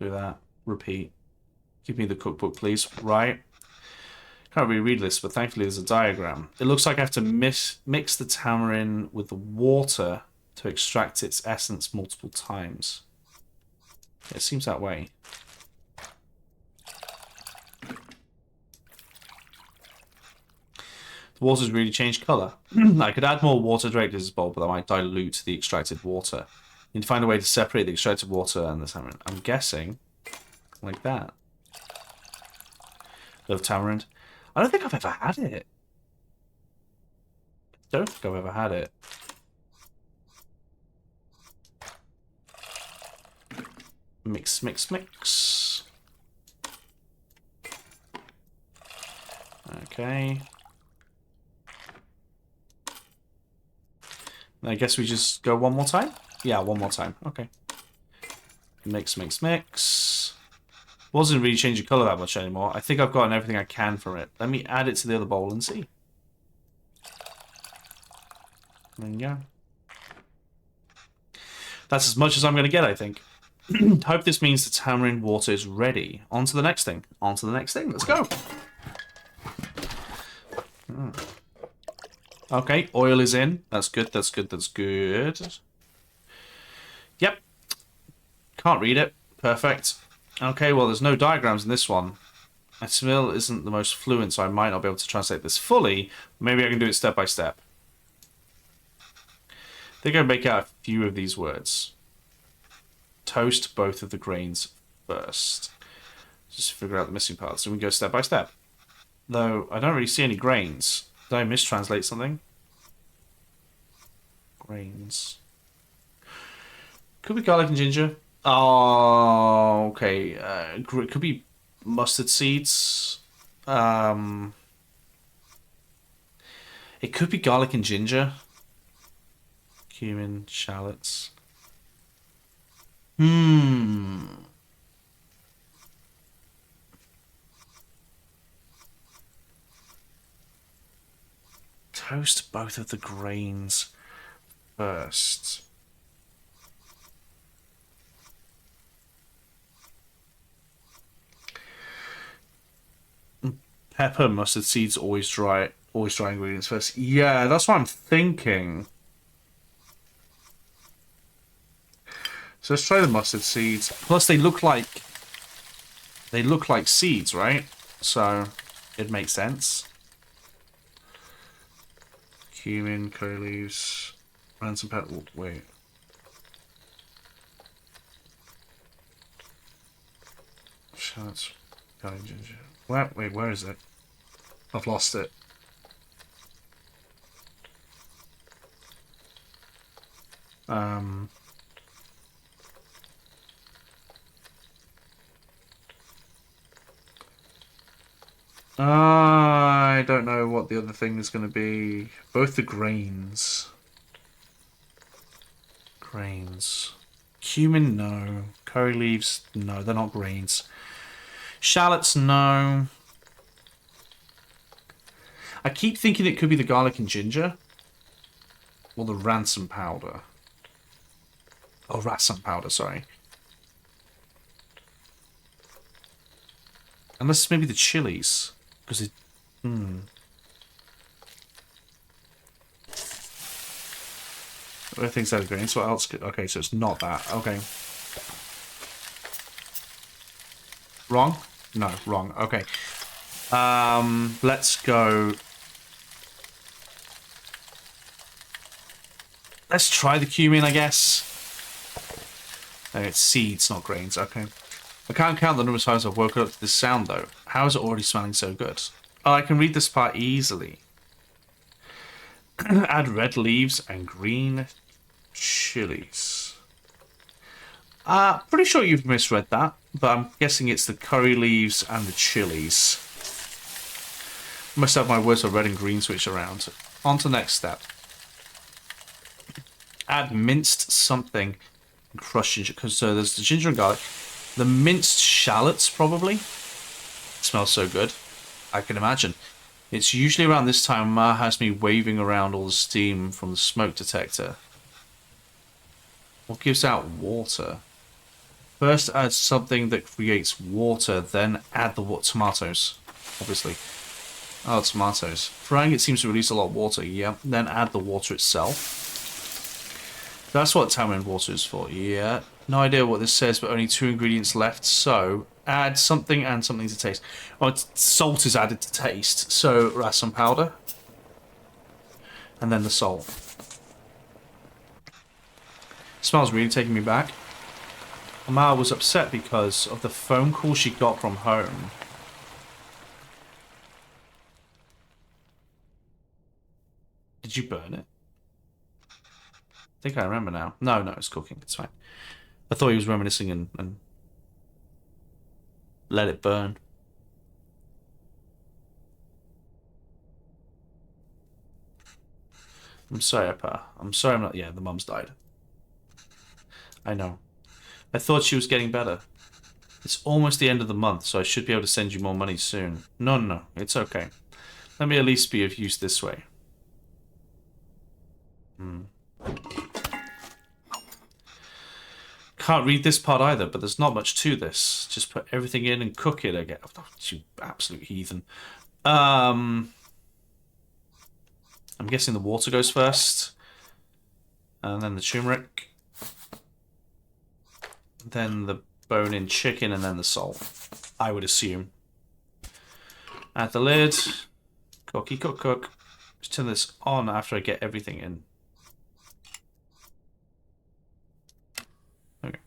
Do that. Repeat. Give me the cookbook, please. Right. Can't really read this, but thankfully there's a diagram. It looks like I have to mix the tamarind with the water to extract its essence multiple times. It seems that way. The water's really changed colour. I could add more water directly to this bowl, but that might dilute the extracted water. Need to find a way to separate the extracted water and the tamarind. I'm guessing like that. Love tamarind. I don't think I've ever had it. I don't think I've ever had it. Mix, mix, mix. Okay. I guess we just go one more time? Yeah, one more time. Okay. Mix, mix, mix. Wasn't really changing colour that much anymore. I think I've gotten everything I can from it. Let me add it to the other bowl and see. And yeah. That's as much as I'm going to get, I think. Hope this means the tamarind water is ready. On to the next thing. On to the next thing. Let's go. Okay, oil is in. That's good, that's good, that's good. Yep. Can't read it. Perfect. Okay, well, there's no diagrams in this one. My Tamil isn't the most fluent, so I might not be able to translate this fully. Maybe I can do it step by step. I think I'll make out a few of these words. Toast both of the grains first. Just figure out the missing parts. So we can go step by step. Though, I don't really see any grains. Did I mistranslate something? Grains. Could be garlic and ginger. Oh, okay. It could be mustard seeds. It could be garlic and ginger. Cumin, shallots. Toast both of the grains first. Pepper, mustard seeds, always dry ingredients first. Yeah, that's what I'm thinking. So let's try the mustard seeds. Plus, they look like seeds, right? So it makes sense. Cumin, curry leaves, ransom pepper. Wait. Shallots, garlic, ginger. Wait, where is it? I've lost it. I don't know what the other thing is going to be. Both the grains. Grains. Cumin, no. Curry leaves, no. They're not grains. Shallots, no. I keep thinking it could be the garlic and ginger. Or the ransom powder. Oh, ransom powder, sorry. Unless maybe the chilies. Because it... I think that's grains. What else could... Okay, so it's not that. Okay. Wrong? No, wrong. Okay. Let's go... Let's try the cumin, I guess. No, it's seeds, not grains. Okay. I can't count the number of times I've woken up to this sound, though. How is it already smelling so good? Oh, I can read this part easily. Add red leaves and green chilies. Pretty sure you've misread that, but I'm guessing it's the curry leaves and the chilies. Must have my words for red and green switched around. On to the next step. Add minced something and crushed ginger. Because so there's the ginger and garlic. The minced shallots, probably. It smells so good. I can imagine. It's usually around this time Ma has me waving around all the steam from the smoke detector. What gives out water? First add something that creates water, then add the tomatoes. Obviously. Oh, tomatoes. Frying it seems to release a lot of water, yeah. Then add the water itself. That's what tamarind water is for, yeah. No idea what this says, but only 2 ingredients left, so add something and something to taste. Oh, salt is added to taste, so rasam powder. And then the salt. Smells really taking me back. Amara was upset because of the phone call she got from home. Did you burn it? I think I remember now. No, it's cooking. It's fine. I thought he was reminiscing and let it burn. I'm sorry, Appa. I'm sorry I'm not... Yeah, the mum's died. I know. I thought she was getting better. It's almost the end of the month, so I should be able to send you more money soon. No. It's okay. Let me at least be of use this way. Can't read this part either, but there's not much to this. Just put everything in and cook it again. Oh, you absolute heathen. I'm guessing the water goes first. And then the turmeric. Then the bone-in chicken, and then the salt. I would assume. Add the lid. Cook. Just turn this on after I get everything in. Okay.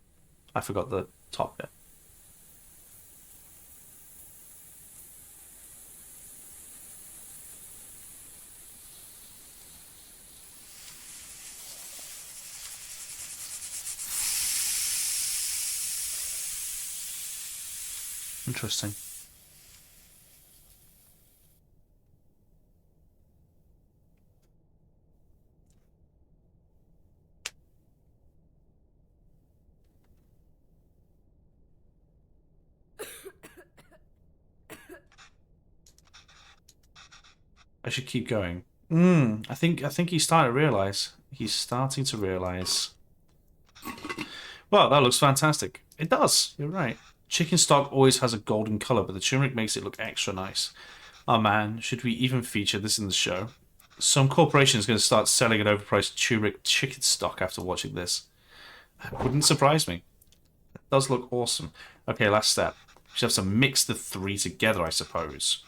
I forgot the top bit. Interesting. I should keep going. I think he's starting to realize. He's starting to realize. Well, that looks fantastic. It does. You're right. Chicken stock always has a golden color, but the turmeric makes it look extra nice. Oh man, should we even feature this in the show? Some corporation is going to start selling an overpriced turmeric chicken stock after watching this. That wouldn't surprise me. It does look awesome. Okay, last step. We should have to mix the 3 together, I suppose.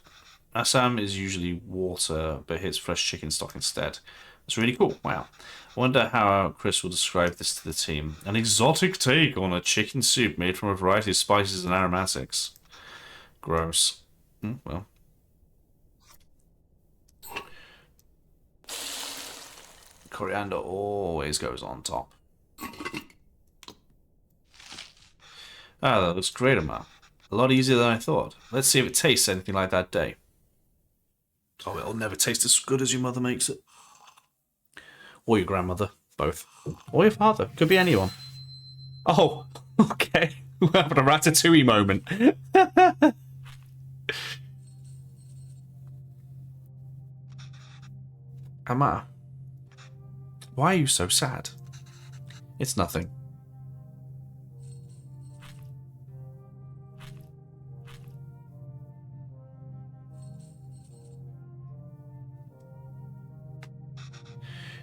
Assam is usually water, but here's fresh chicken stock instead. That's really cool. Wow. I wonder how Chris will describe this to the team. An exotic take on a chicken soup made from a variety of spices and aromatics. Gross. Well. Coriander always goes on top. Ah, that looks great, Amar. A lot easier than I thought. Let's see if it tastes anything like that day. Oh, it'll never taste as good as your mother makes it. Or your grandmother. Both. Or your father. Could be anyone. Oh, okay. We're having a ratatouille moment. Amma, why are you so sad? It's nothing.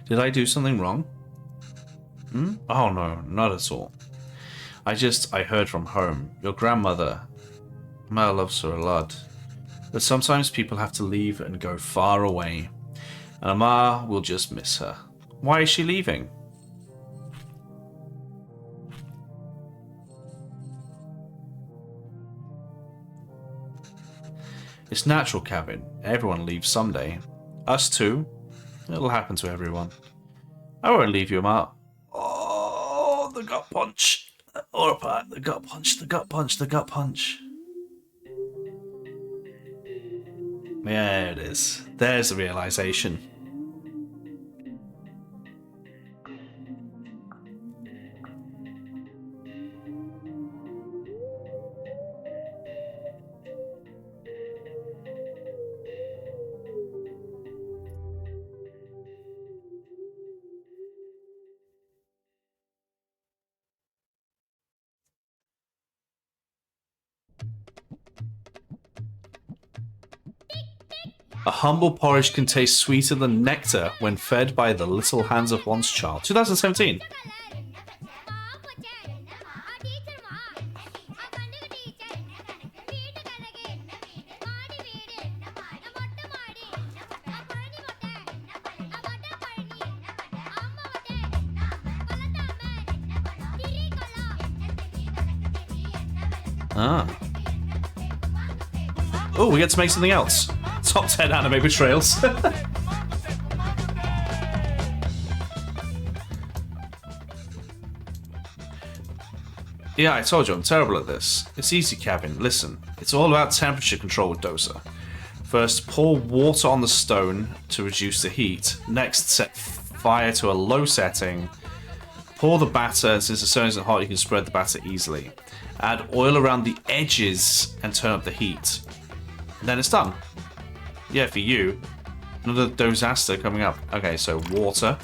Did I do something wrong? Oh no, not at all. I heard from home. Your grandmother, Ma loves her a lot. But sometimes people have to leave and go far away. And Ma will just miss her. Why is she leaving? It's natural, Kevin. Everyone leaves someday. Us too. It'll happen to everyone. I won't leave you, Mark. Oh, the gut punch. Or apart, the gut punch, the gut punch, the gut punch. There it is. There's the realization. A humble porridge can taste sweeter than nectar when fed by the little hands of one's child. 2017. Ah. Oh, we get to make something else. Top 10 anime betrayals. Yeah, I told you, I'm terrible at this. It's easy, Kevin. Listen, it's all about temperature control with dosa. First, pour water on the stone to reduce the heat. Next, set fire to a low setting. Pour the batter, and since the stone isn't hot, you can spread the batter easily. Add oil around the edges and turn up the heat. And then it's done. Yeah, for you. Another disaster coming up. Okay, so water.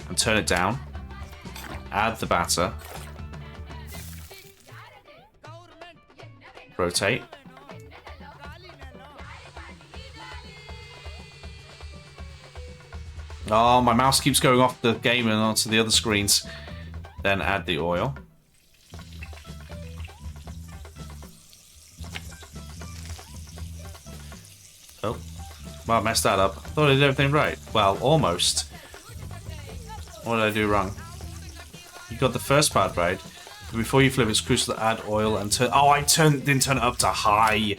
And turn it down. Add the batter. Rotate. Oh, my mouse keeps going off the game and onto the other screens. Then add the oil. Oh, well, I messed that up. I thought I did everything right. Well, almost. What did I do wrong? You got the first part right. But before you flip, it's crucial to add oil and turn. Oh, I didn't turn it up to high.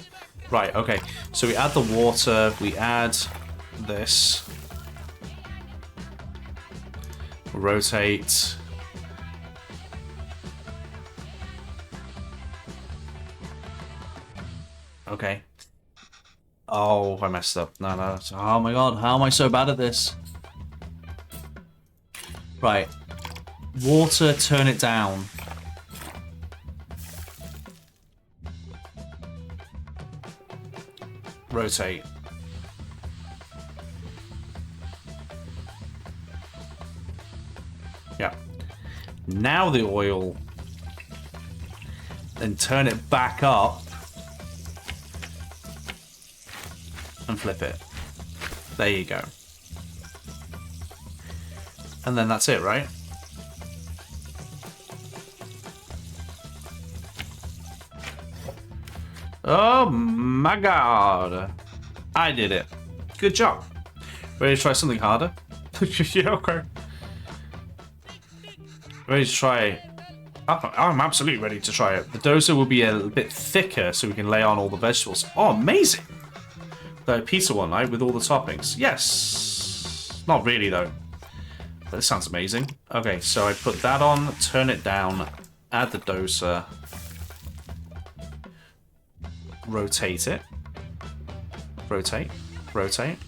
Right. Okay. So we add the water. We add this. Rotate. Okay. Oh, I messed up. No. Oh my god, how am I so bad at this? Right. Water, turn it down. Rotate. Yeah. Now the oil. Then turn it back up. And flip it. There you go. And then that's it, right? Oh my god. I did it. Good job. Ready to try something harder? Yeah, okay. Ready to try... I'm absolutely ready to try it. The dosa will be a bit thicker so we can lay on all the vegetables. Oh, amazing! The pizza one, right? With all the toppings. Yes! Not really, though. But it sounds amazing. Okay, so I put that on, turn it down, add the dosa, rotate it, rotate, rotate,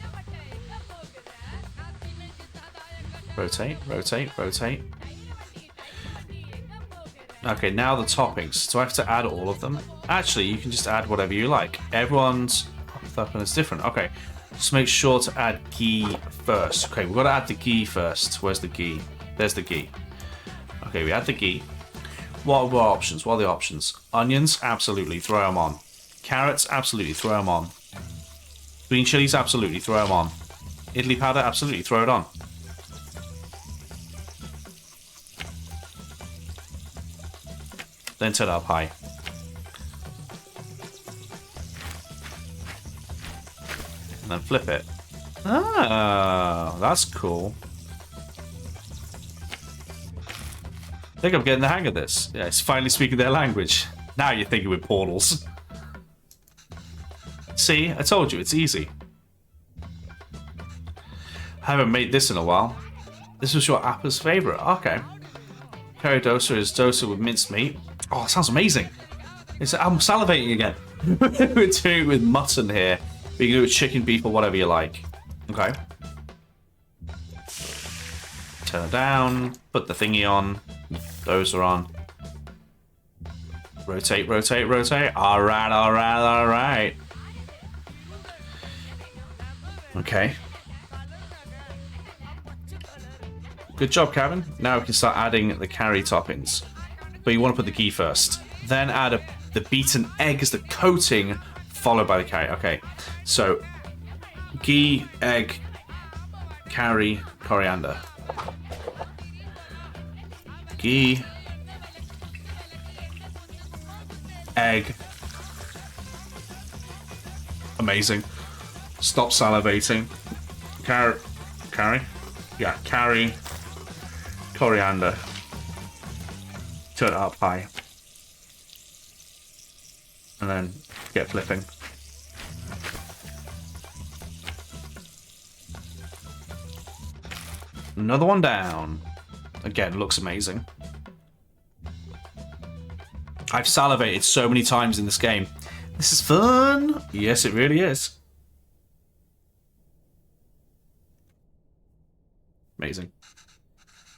rotate, rotate, rotate. Okay, now the toppings. Do I have to add all of them? Actually, you can just add whatever you like. Everyone's up and it's different. Okay, just make sure to add ghee first. Okay, we've got to add the ghee first. Where's the ghee? There's the ghee. Okay, we add the ghee. What are our options? What are the options? Onions? Absolutely, throw them on. Carrots? Absolutely, throw them on. Green chilies? Absolutely, throw them on. Italy powder? Absolutely, throw it on. Then turn it up high. And then flip it. Ah, that's cool. I think I'm getting the hang of this. Yeah, it's finally speaking their language. Now you're thinking with portals. See, I told you, it's easy. Haven't made this in a while. This was your Appa's favourite. Okay. Curry dosa is dosa with minced meat. Oh, it sounds amazing. I'm salivating again. We're doing it with mutton here. We can do it with chicken, beef, or whatever you like. Okay. Turn it down. Put the thingy on. Those are on. Rotate, rotate, rotate. Alright, alright, alright. Okay. Good job, Kevin. Now we can start adding the curry toppings. But you want to put the ghee first. Then add the beaten egg as the coating, followed by the curry. Okay. So, ghee, egg, curry, coriander. Ghee, egg. Amazing. Stop salivating. Curry? Yeah, curry, coriander. Turn it up high. And then get flipping. Another one down. Again, looks amazing. I've salivated so many times in this game. This is fun. Yes, it really is. Amazing.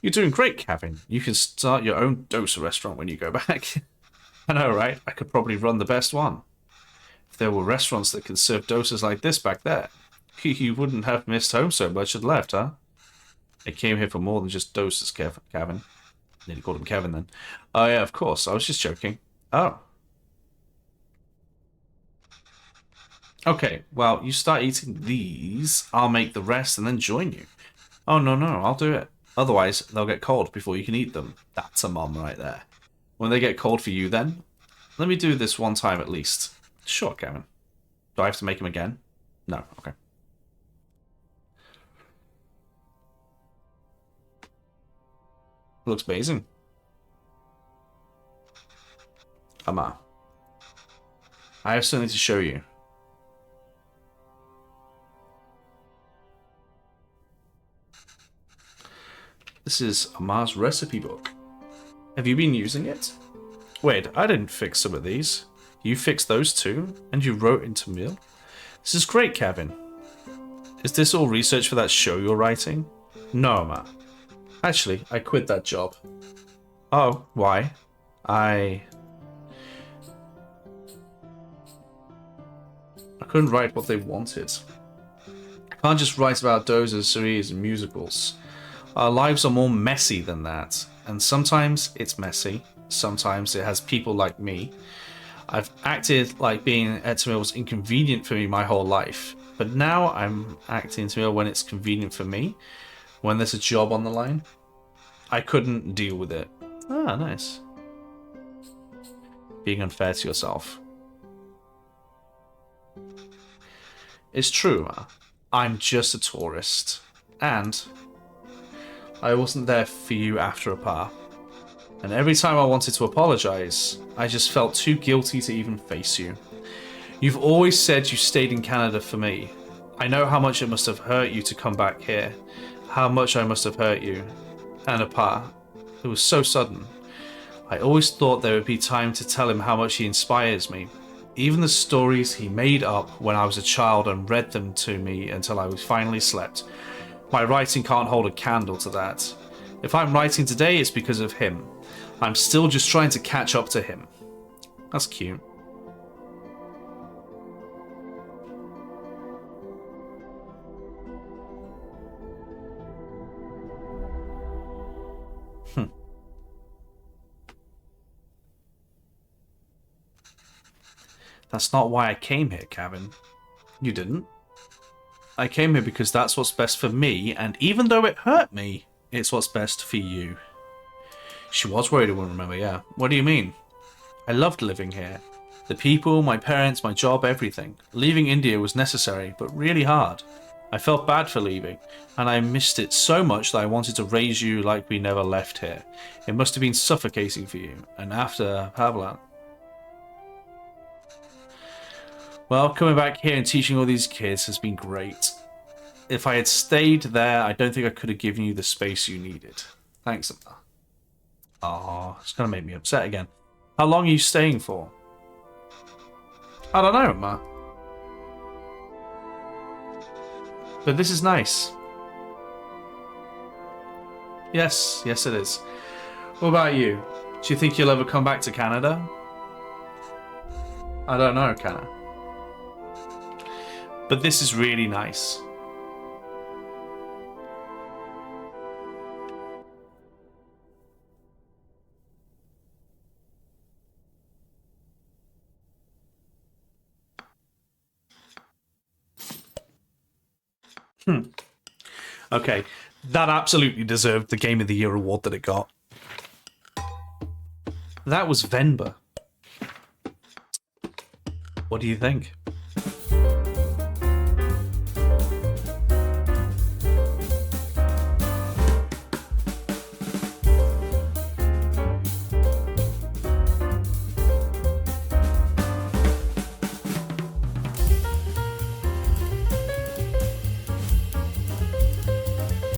You're doing great, Kevin. You can start your own dosa restaurant when you go back. I know, right? I could probably run the best one. If there were restaurants that could serve dosas like this back there, you wouldn't have missed home so much and left, huh? I came here for more than just dosas, Kevin. Nearly called him Kevin then. Oh, yeah, of course. I was just joking. Oh. Okay, well, you start eating these. I'll make the rest and then join you. Oh, no, I'll do it. Otherwise, they'll get cold before you can eat them. That's a mom right there. When they get cold for you then, let me do this one time at least. Sure, Kevin. Do I have to make them again? No, okay. Looks amazing. Amma, I have something to show you. This is Amma's recipe book. Have you been using it? Wait, I didn't fix some of these. You fixed those too? And you wrote into meal? This is great, Kevin. Is this all research for that show you're writing? No, Amma. Actually, I quit that job. Oh, why? I couldn't write what they wanted. I can't just write about dosas, series, and musicals. Our lives are more messy than that. And sometimes it's messy. Sometimes it has people like me. I've acted like being at Tamil was inconvenient for me my whole life. But now I'm acting Tamil when it's convenient for me. When there's a job on the line. I couldn't deal with it. Ah, nice. Being unfair to yourself. It's true. I'm just a tourist. And I wasn't there for you after a par. And every time I wanted to apologize, I just felt too guilty to even face you. You've always said you stayed in Canada for me. I know how much it must have hurt you to come back here. How much I must have hurt you. And a par. It was so sudden. I always thought there would be time to tell him how much he inspires me. Even the stories he made up when I was a child and read them to me until I was finally slept. My writing can't hold a candle to that. If I'm writing today, it's because of him. I'm still just trying to catch up to him. That's cute. That's not why I came here, Kevin. You didn't. I came here because that's what's best for me, and even though it hurt me, it's what's best for you. She was worried I wouldn't remember, yeah. What do you mean? I loved living here. The people, my parents, my job, everything. Leaving India was necessary, but really hard. I felt bad for leaving, and I missed it so much that I wanted to raise you like we never left here. It must have been suffocating for you, and after Pavla. Well, coming back here and teaching all these kids has been great. If I had stayed there, I don't think I could have given you the space you needed. Thanks, Emma. Oh, it's going to make me upset again. How long are you staying for? I don't know, Emma. But this is nice. Yes, yes it is. What about you? Do you think you'll ever come back to Canada? I don't know, Canada. But this is really nice. Okay, that absolutely deserved the Game of the Year award that it got. That was Venba. What do you think?